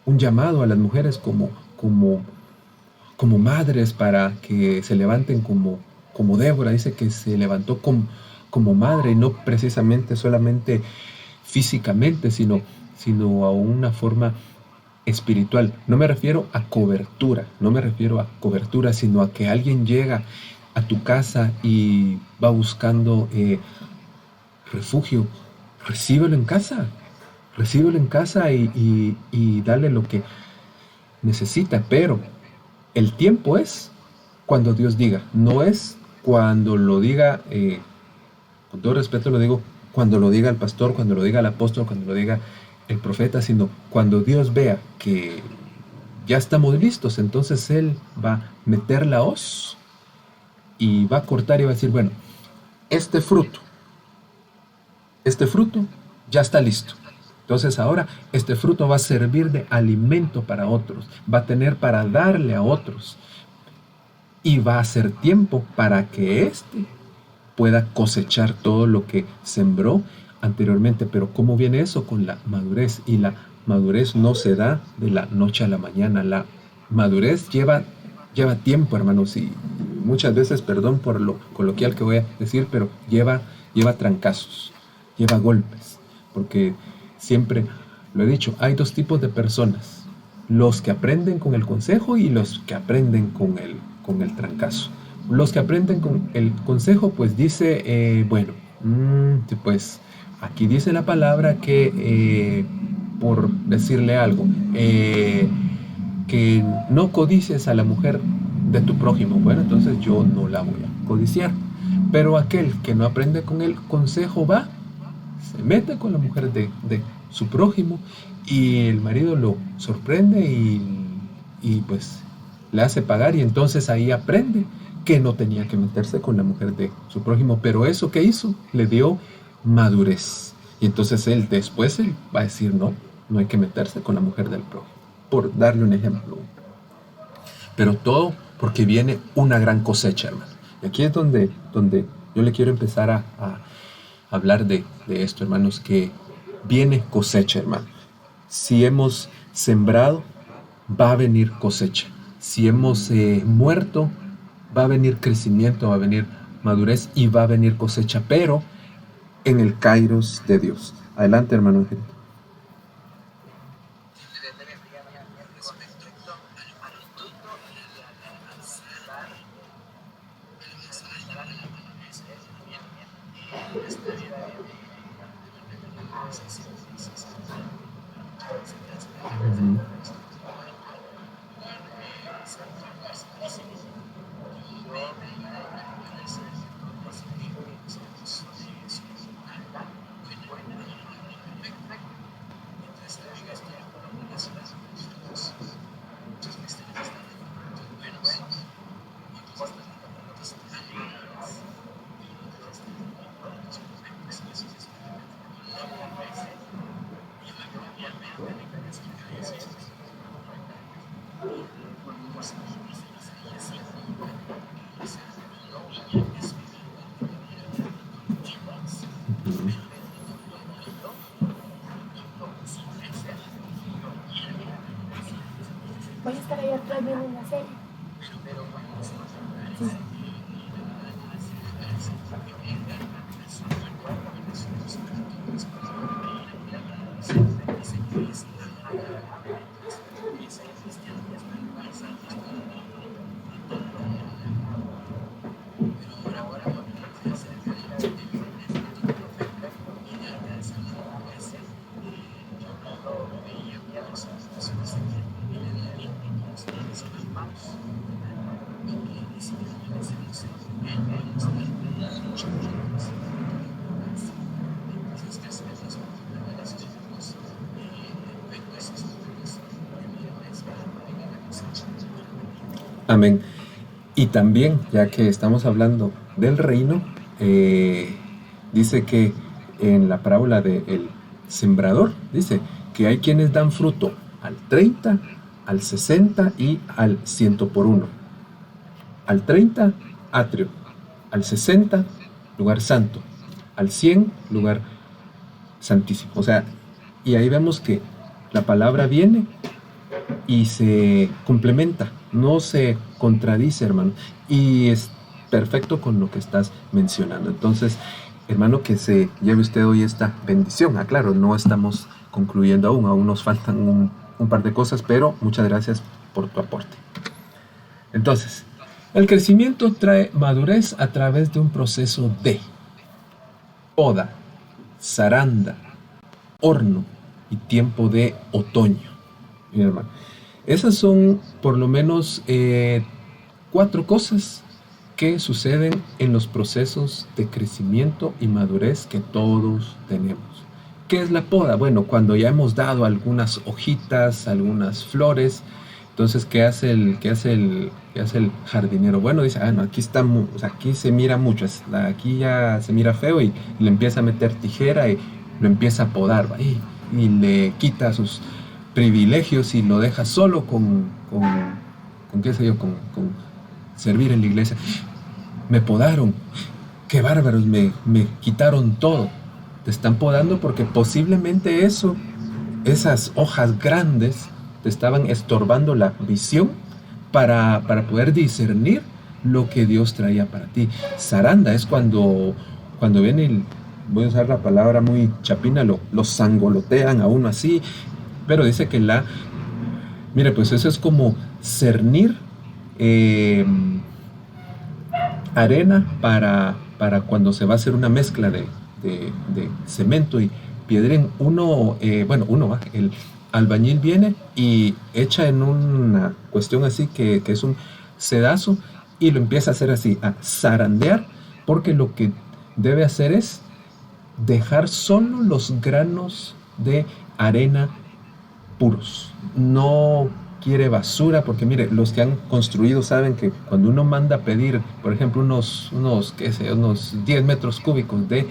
llamado a las mujeres como, como madres para que se levanten como Débora, dice que se levantó como madre, y no precisamente solamente físicamente, sino a una forma espiritual. No me refiero a cobertura, no me refiero a cobertura, sino a que alguien llega a tu casa y va buscando refugio. Recíbelo en casa, recíbelo en casa y dale lo que necesita, pero el tiempo es cuando Dios diga, no es cuando lo diga, con todo respeto lo digo, cuando lo diga el pastor, cuando lo diga el apóstol, cuando lo diga el profeta, sino cuando Dios vea que ya estamos listos, entonces Él va a meter la hoz y va a cortar y va a decir, bueno, este fruto, este fruto ya está listo. Entonces ahora este fruto va a servir de alimento para otros, va a tener para darle a otros y va a ser tiempo para que éste pueda cosechar todo lo que sembró anteriormente. Pero ¿cómo viene eso? Con la madurez. Y la madurez no se da de la noche a la mañana. La madurez lleva tiempo, hermanos. Y muchas veces, perdón por lo coloquial que voy a decir, pero lleva trancazos, lleva golpes. Porque siempre lo he dicho, hay dos tipos de personas. Los que aprenden con el consejo y los que aprenden con el trancazo. Los que aprenden con el consejo, pues dice, bueno, pues aquí dice la palabra que, por decirle algo, que no codicies a la mujer de tu prójimo. Bueno, entonces yo no la voy a codiciar. Pero aquel que no aprende con el consejo va, se mete con la mujer de su prójimo y el marido lo sorprende y pues le hace pagar y entonces ahí aprende que no tenía que meterse con la mujer de su prójimo, pero eso que hizo le dio madurez. Y entonces él después él va a decir no, no hay que meterse con la mujer del prójimo, por darle un ejemplo. Pero todo porque viene una gran cosecha, hermano. Y aquí es donde yo le quiero empezar a hablar de esto, hermanos, que viene cosecha, hermano. Si hemos sembrado, va a venir cosecha. Si hemos muerto, va a venir crecimiento, va a venir madurez y va a venir cosecha, pero en el kairos de Dios. Adelante, hermano Angelito. Ujú. Amén. Y también, ya que estamos hablando del reino, dice que en la parábola del sembrador, dice que hay quienes dan fruto al 30, al 60 y al 100 por uno. Al 30, atrio. Al 60, lugar santo. Al 100, lugar santísimo. O sea, y ahí vemos que la palabra viene y se complementa, no se contradice, hermano. Y es perfecto con lo que estás mencionando. Entonces, hermano, que se lleve usted hoy esta bendición. Ah, claro, no estamos concluyendo aún nos faltan un par de cosas, pero muchas gracias por tu aporte. Entonces, el crecimiento trae madurez a través de un proceso de poda, zaranda, horno y tiempo de otoño. Mi hermano, esas son por lo menos 4 cosas que suceden en los procesos de crecimiento y madurez que todos tenemos. ¿Qué es la poda? Bueno, cuando ya hemos dado algunas hojitas, algunas flores, entonces ¿qué hace el jardinero? Bueno, dice, no, aquí está, o sea, aquí se mira mucho, aquí ya se mira feo y le empieza a meter tijera y lo empieza a podar, ¿va? Y le quita sus privilegios y lo deja solo con qué sé yo, con servir en la iglesia. Me podaron, qué bárbaros, me quitaron todo. Te están podando porque posiblemente esas hojas grandes te estaban estorbando la visión para poder discernir lo que Dios traía para ti. Zaranda es cuando viene voy a usar la palabra muy chapina, lo sangolotean a uno así, pero dice que mire, pues eso es como cernir eh, arena para cuando se va a hacer una mezcla de cemento y piedrín. El albañil viene y echa en una cuestión así que es un sedazo y lo empieza a hacer así, a zarandear, porque lo que debe hacer es dejar solo los granos de arena puros. No quiere basura, porque mire, los que han construido saben que cuando uno manda a pedir, por ejemplo, unos 10 metros cúbicos de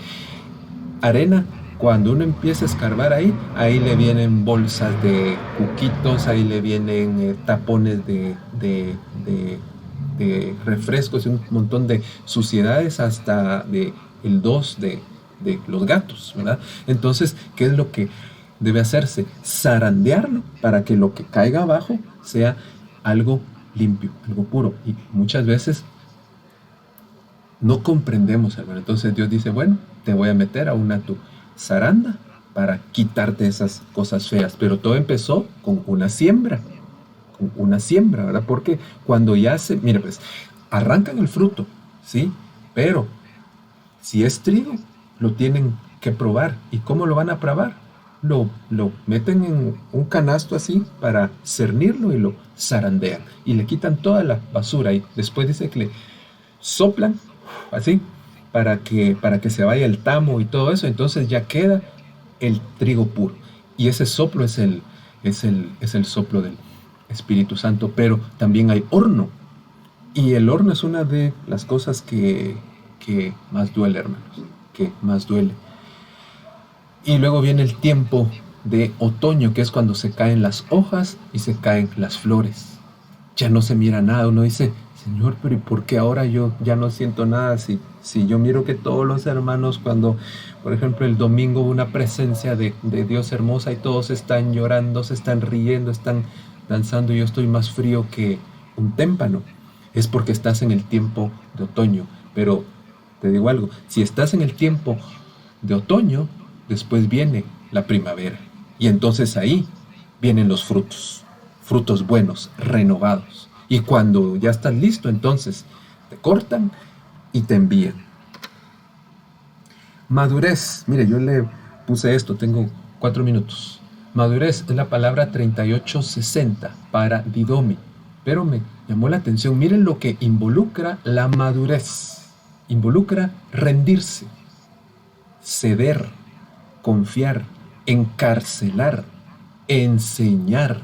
arena, cuando uno empieza a escarbar ahí le vienen bolsas de cuquitos, ahí le vienen tapones de refrescos y un montón de suciedades, hasta de el dos de los gatos, ¿verdad? Entonces, ¿qué es lo que debe hacerse? Zarandearlo para que lo que caiga abajo sea algo limpio, algo puro. Y muchas veces no comprendemos, hermano. Entonces Dios dice, bueno, te voy a meter a tu zaranda para quitarte esas cosas feas. Pero todo empezó con una siembra, ¿verdad? Porque cuando mire, pues, arrancan el fruto, ¿sí? Pero si es trigo, lo tienen que probar. ¿Y cómo lo van a probar? Lo meten en un canasto así para cernirlo y lo zarandean. Y le quitan toda la basura. Y después dice que le soplan así para que se vaya el tamo y todo eso. Entonces ya queda el trigo puro. Y ese soplo es el soplo del Espíritu Santo. Pero también hay horno. Y el horno es una de las cosas que más duele, hermanos, que más duele. Y luego viene el tiempo de otoño, que es cuando se caen las hojas y se caen las flores. Ya no se mira nada, uno dice, Señor, pero ¿y por qué ahora yo ya no siento nada? Si yo miro que todos los hermanos, cuando, por ejemplo, el domingo hubo una presencia de Dios hermosa y todos están llorando, se están riendo, están danzando, y yo estoy más frío que un témpano. Es porque estás en el tiempo de otoño. Pero te digo algo, si estás en el tiempo de otoño, después viene la primavera. Y entonces ahí vienen los frutos buenos, renovados. Y cuando ya estás listo, entonces te cortan y te envían. Madurez. Mire, yo le puse esto, tengo 4 minutos. Madurez es la palabra 3860 para didomi. Pero me llamó la atención, miren lo que involucra la madurez. Involucra rendirse, ceder, confiar, encarcelar, enseñar,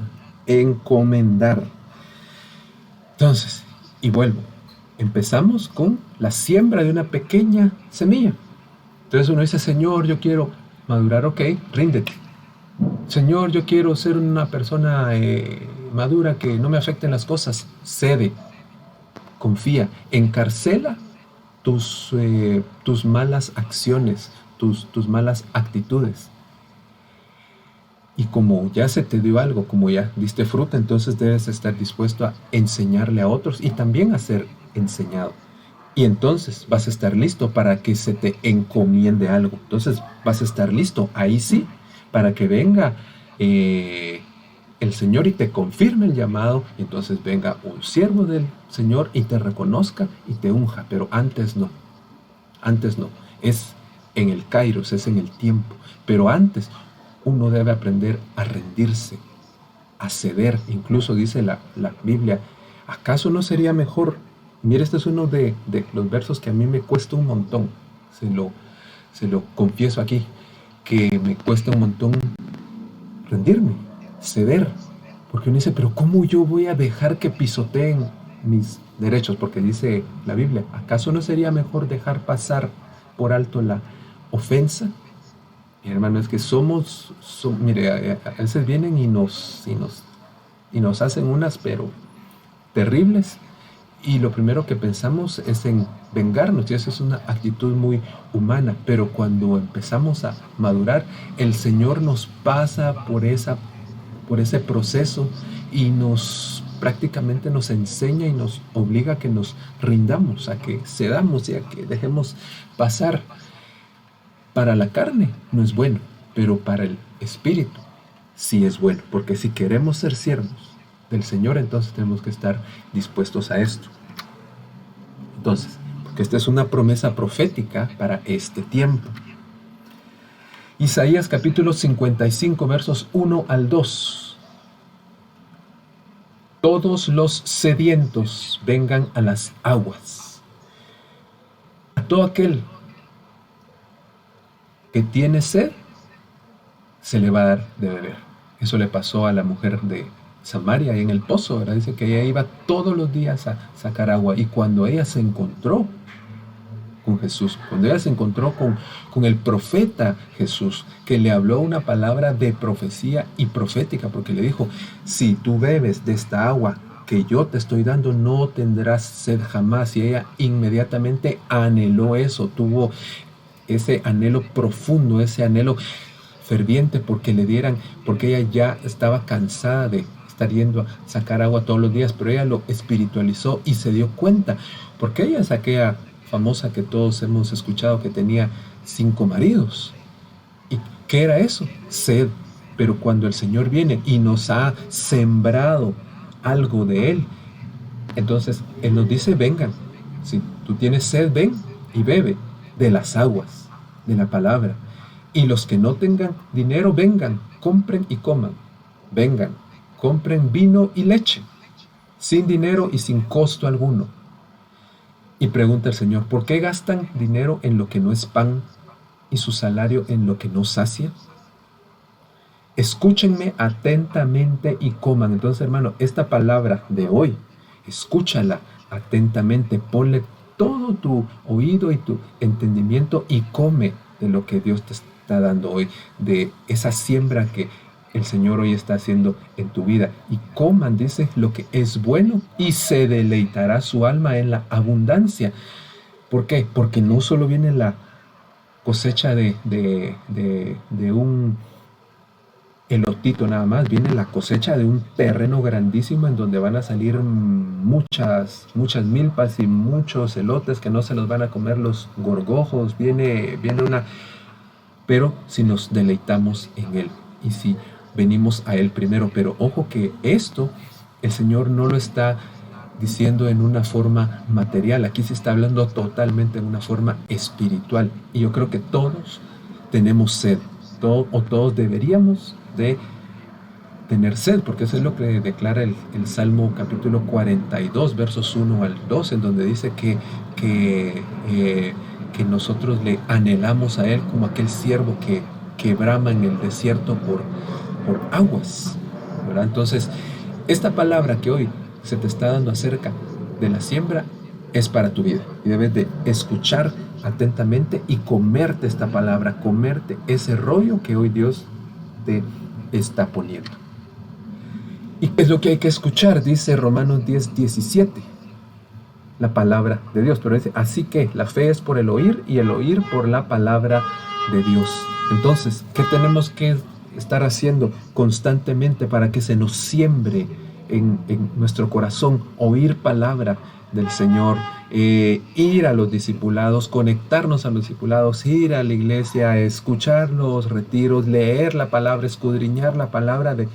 encomendar. Entonces, y vuelvo, empezamos con la siembra de una pequeña semilla. Entonces uno dice, Señor, yo quiero madurar, ok, ríndete. Señor, yo quiero ser una persona madura, que no me afecten las cosas, cede, confía, encarcela tus malas acciones, tus malas actitudes. Y como ya se te dio algo, como ya diste fruta, entonces debes estar dispuesto a enseñarle a otros y también a ser enseñado. Y entonces vas a estar listo para que se te encomiende algo. Entonces vas a estar listo, ahí sí, para que venga el Señor y te confirme el llamado. Y entonces venga un siervo del Señor y te reconozca y te unja. Pero antes no, antes no. Es en el kairos, es en el tiempo. Pero antes uno debe aprender a rendirse, a ceder. Incluso dice la Biblia, ¿acaso no sería mejor? Mira, este es uno de los versos que a mí me cuesta un montón, se lo confieso aquí, que me cuesta un montón rendirme, ceder, porque uno dice, pero ¿cómo yo voy a dejar que pisoteen mis derechos? Porque dice la Biblia, ¿acaso no sería mejor dejar pasar por alto la ofensa? Mi hermano, es que mire, a veces vienen y nos hacen unas, pero terribles, y lo primero que pensamos es en vengarnos, y eso es una actitud muy humana. Pero cuando empezamos a madurar, el Señor nos pasa por ese proceso y prácticamente nos enseña y nos obliga a que nos rindamos, a que cedamos y a que dejemos pasar. Para la carne no es bueno, pero para el espíritu sí es bueno, porque si queremos ser siervos del Señor, entonces tenemos que estar dispuestos a esto. Entonces, porque esta es una promesa profética para este tiempo. Isaías capítulo 55, versos 1 al 2. Todos los sedientos vengan a las aguas. A todo aquel que tiene sed, se le va a dar de beber. Eso le pasó a la mujer de Samaria en el pozo, ¿verdad? Dice que ella iba todos los días a sacar agua, y cuando ella se encontró con Jesús, cuando ella se encontró con el profeta Jesús, que le habló una palabra de profecía y profética, porque le dijo, si tú bebes de esta agua que yo te estoy dando, no tendrás sed jamás. Y ella inmediatamente anheló eso, tuvo ese anhelo profundo, ese anhelo ferviente porque porque ella ya estaba cansada de estar yendo a sacar agua todos los días, pero ella lo espiritualizó y se dio cuenta, porque ella es aquella famosa que todos hemos escuchado, que tenía 5 maridos. ¿Y qué era eso? Sed. Pero cuando el Señor viene y nos ha sembrado algo de Él, entonces Él nos dice, vengan, si tú tienes sed, ven y bebe de las aguas, de la palabra. Y los que no tengan dinero, vengan, compren y coman. Vengan, compren vino y leche, sin dinero y sin costo alguno. Y pregunta el Señor, ¿por qué gastan dinero en lo que no es pan y su salario en lo que no sacia? Escúchenme atentamente y coman. Entonces, hermano, esta palabra de hoy, escúchala atentamente, ponle todo tu oído y tu entendimiento y come de lo que Dios te está dando hoy, de esa siembra que el Señor hoy está haciendo en tu vida. Y coman, dice, lo que es bueno, y se deleitará su alma en la abundancia. ¿Por qué? Porque no solo viene la cosecha de un elotito nada más, viene la cosecha de un terreno grandísimo en donde van a salir muchas milpas y muchos elotes que no se los van a comer los gorgojos. Viene una... Pero si nos deleitamos en Él y si venimos a Él primero. Pero ojo que esto el Señor no lo está diciendo en una forma material, aquí se está hablando totalmente en una forma espiritual. Y yo creo que todos tenemos sed, todos deberíamos de tener sed, porque eso es lo que declara el Salmo capítulo 42, versos 1 al 2, en donde dice que nosotros le anhelamos a Él como aquel siervo que brama en el desierto por aguas, ¿verdad? Entonces, esta palabra que hoy se te está dando acerca de la siembra es para tu vida. Y debes de escuchar atentamente y comerte esta palabra, comerte ese rollo que hoy Dios te está poniendo. ¿Y qué es lo que hay que escuchar? Dice Romanos 10:17, la palabra de Dios. Pero dice, así que la fe es por el oír y el oír por la palabra de Dios. Entonces, ¿qué tenemos que estar haciendo constantemente para que se nos siembre en nuestro corazón? Oír palabra del Señor, ir a los discipulados, conectarnos a los discipulados, ir a la iglesia, escuchar los retiros, leer la palabra, escudriñar la palabra de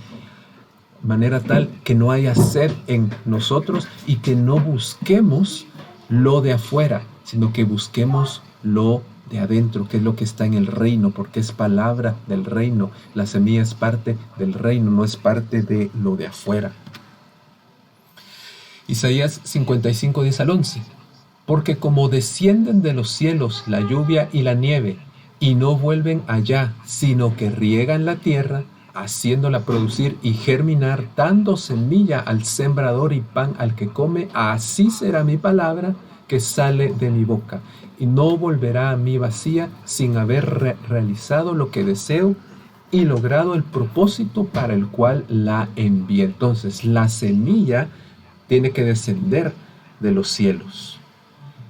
manera tal que no haya sed en nosotros y que no busquemos lo de afuera, sino que busquemos lo de adentro, que es lo que está en el reino, porque es palabra del reino. La semilla es parte del reino, no es parte de lo de afuera. Isaías 55:10 al 11. Porque como descienden de los cielos la lluvia y la nieve, y no vuelven allá, sino que riegan la tierra, haciéndola producir y germinar, dando semilla al sembrador y pan al que come, así será mi palabra que sale de mi boca, y no volverá a mí vacía, sin haber realizado lo que deseo y logrado el propósito para el cual la envié. Entonces, la semilla tiene que descender de los cielos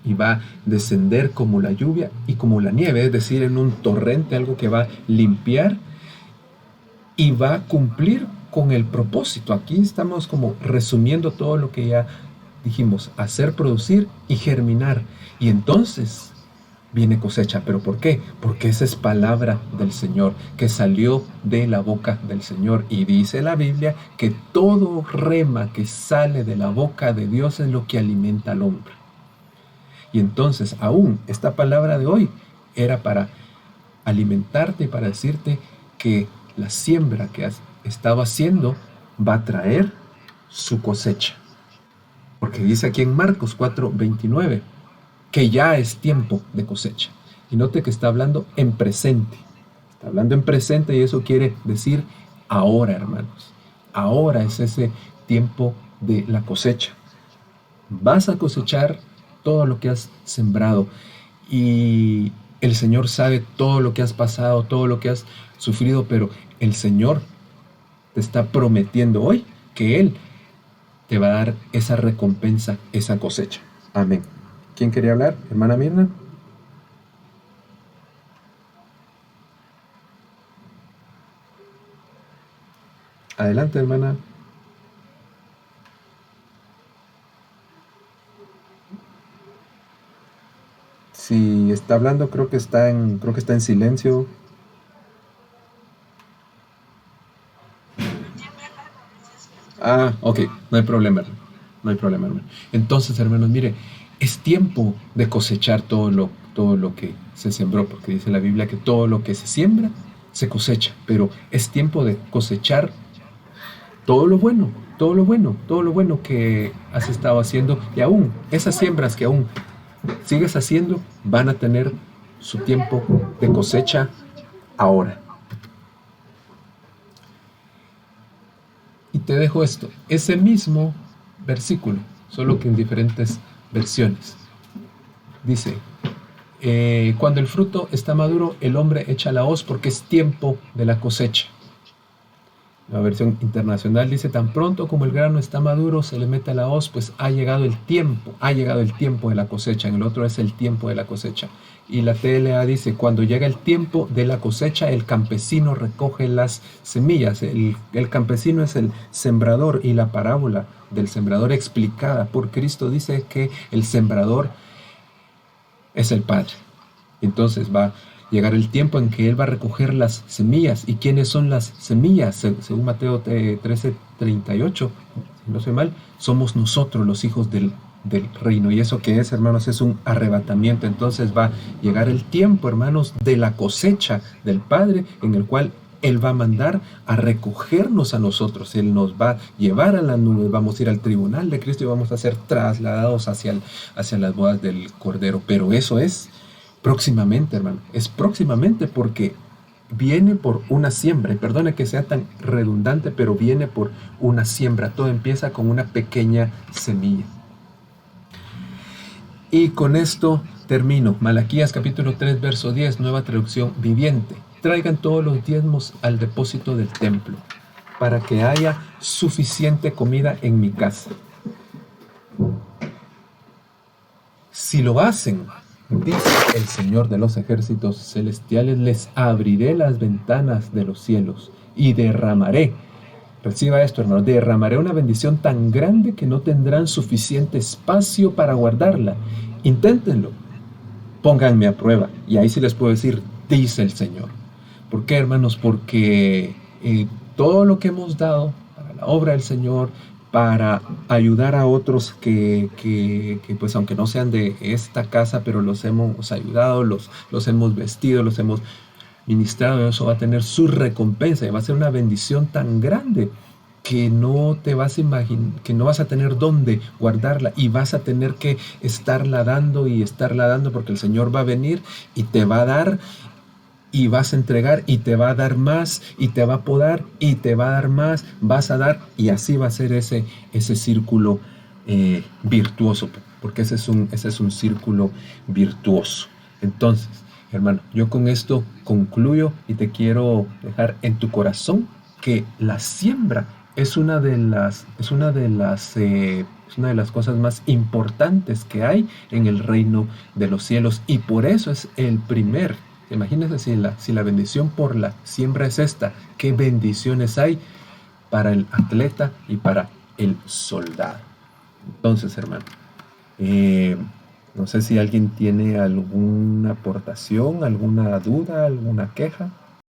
y va a descender como la lluvia y como la nieve, es decir, en un torrente, algo que va a limpiar y va a cumplir con el propósito. Aquí estamos como resumiendo todo lo que ya dijimos: hacer, producir y germinar. Y entonces viene cosecha. ¿Pero por qué? Porque esa es palabra del Señor, que salió de la boca del Señor. Y dice la Biblia que todo rema que sale de la boca de Dios es lo que alimenta al hombre. Y entonces aún esta palabra de hoy era para alimentarte y para decirte que la siembra que has estado haciendo va a traer su cosecha. Porque dice aquí en Marcos 4:29 que ya es tiempo de cosecha. Y note que está hablando en presente. Está hablando en presente y eso quiere decir ahora, hermanos. Ahora es ese tiempo de la cosecha. Vas a cosechar todo lo que has sembrado. Y el Señor sabe todo lo que has pasado, todo lo que has sufrido, pero el Señor te está prometiendo hoy que Él te va a dar esa recompensa, esa cosecha. Amén. ¿Quién quería hablar? Hermana Mirna. Adelante, hermana. Si está hablando, creo que está en silencio. Ah, ok, no hay problema, hermano. No hay problema, hermano. Entonces, hermanos, mire, es tiempo de cosechar todo lo que se sembró, porque dice la Biblia que todo lo que se siembra se cosecha, pero es tiempo de cosechar todo lo bueno, todo lo bueno, todo lo bueno que has estado haciendo, y aún esas siembras que aún sigues haciendo van a tener su tiempo de cosecha ahora. Y te dejo esto, ese mismo versículo, solo que en diferentes versiones. Dice, cuando el fruto está maduro, el hombre echa la hoz porque es tiempo de la cosecha. La versión internacional dice, tan pronto como el grano está maduro, se le mete a la hoz, pues ha llegado el tiempo de la cosecha. En el otro es el tiempo de la cosecha. Y la TLA dice, cuando llega el tiempo de la cosecha, el campesino recoge las semillas. El campesino es el sembrador, y la parábola del sembrador explicada por Cristo dice que el sembrador es el Padre. Entonces va a llegar el tiempo en que Él va a recoger las semillas. ¿Y quiénes son las semillas? Según Mateo 13:38, si no soy mal, somos nosotros los hijos del reino. ¿Y eso qué es, hermanos? Es un arrebatamiento. Entonces va a llegar el tiempo, hermanos, de la cosecha del Padre, en el cual Él va a mandar a recogernos a nosotros. Él nos va a llevar a la nube, vamos a ir al tribunal de Cristo y vamos a ser trasladados hacia las bodas del Cordero. Pero eso es próximamente, hermano. Es próximamente, porque viene por una siembra. Y perdone que sea tan redundante, pero viene por una siembra. Todo empieza con una pequeña semilla. Y con esto termino. Malaquías capítulo 3, verso 10, nueva traducción viviente. Traigan todos los diezmos al depósito del templo, para que haya suficiente comida en mi casa. Si lo hacen, dice el Señor de los ejércitos celestiales, les abriré las ventanas de los cielos y derramaré, reciba esto, hermano, derramaré una bendición tan grande que no tendrán suficiente espacio para guardarla. Inténtenlo, pónganme a prueba, y ahí sí les puedo decir, dice el Señor. ¿Por qué, hermanos? Porque todo lo que hemos dado para la obra del Señor, para ayudar a otros que pues aunque no sean de esta casa, pero los hemos ayudado, los hemos vestido, los hemos ministrado, eso va a tener su recompensa y va a ser una bendición tan grande que no te vas a imaginar, que no vas a tener dónde guardarla y vas a tener que estarla dando y estarla dando, porque el Señor va a venir y te va a dar y vas a entregar y te va a dar más y te va a podar y te va a dar más, vas a dar, y así va a ser ese círculo virtuoso, porque ese es un círculo virtuoso. Entonces, hermano, yo con esto concluyo y te quiero dejar en tu corazón que la siembra es una de las cosas más importantes que hay en el reino de los cielos, y por eso es el primer. Imagínense si la bendición por la siembra es esta, qué bendiciones hay para el atleta y para el soldado. Entonces, hermano, no sé si alguien tiene alguna aportación, alguna duda, alguna queja.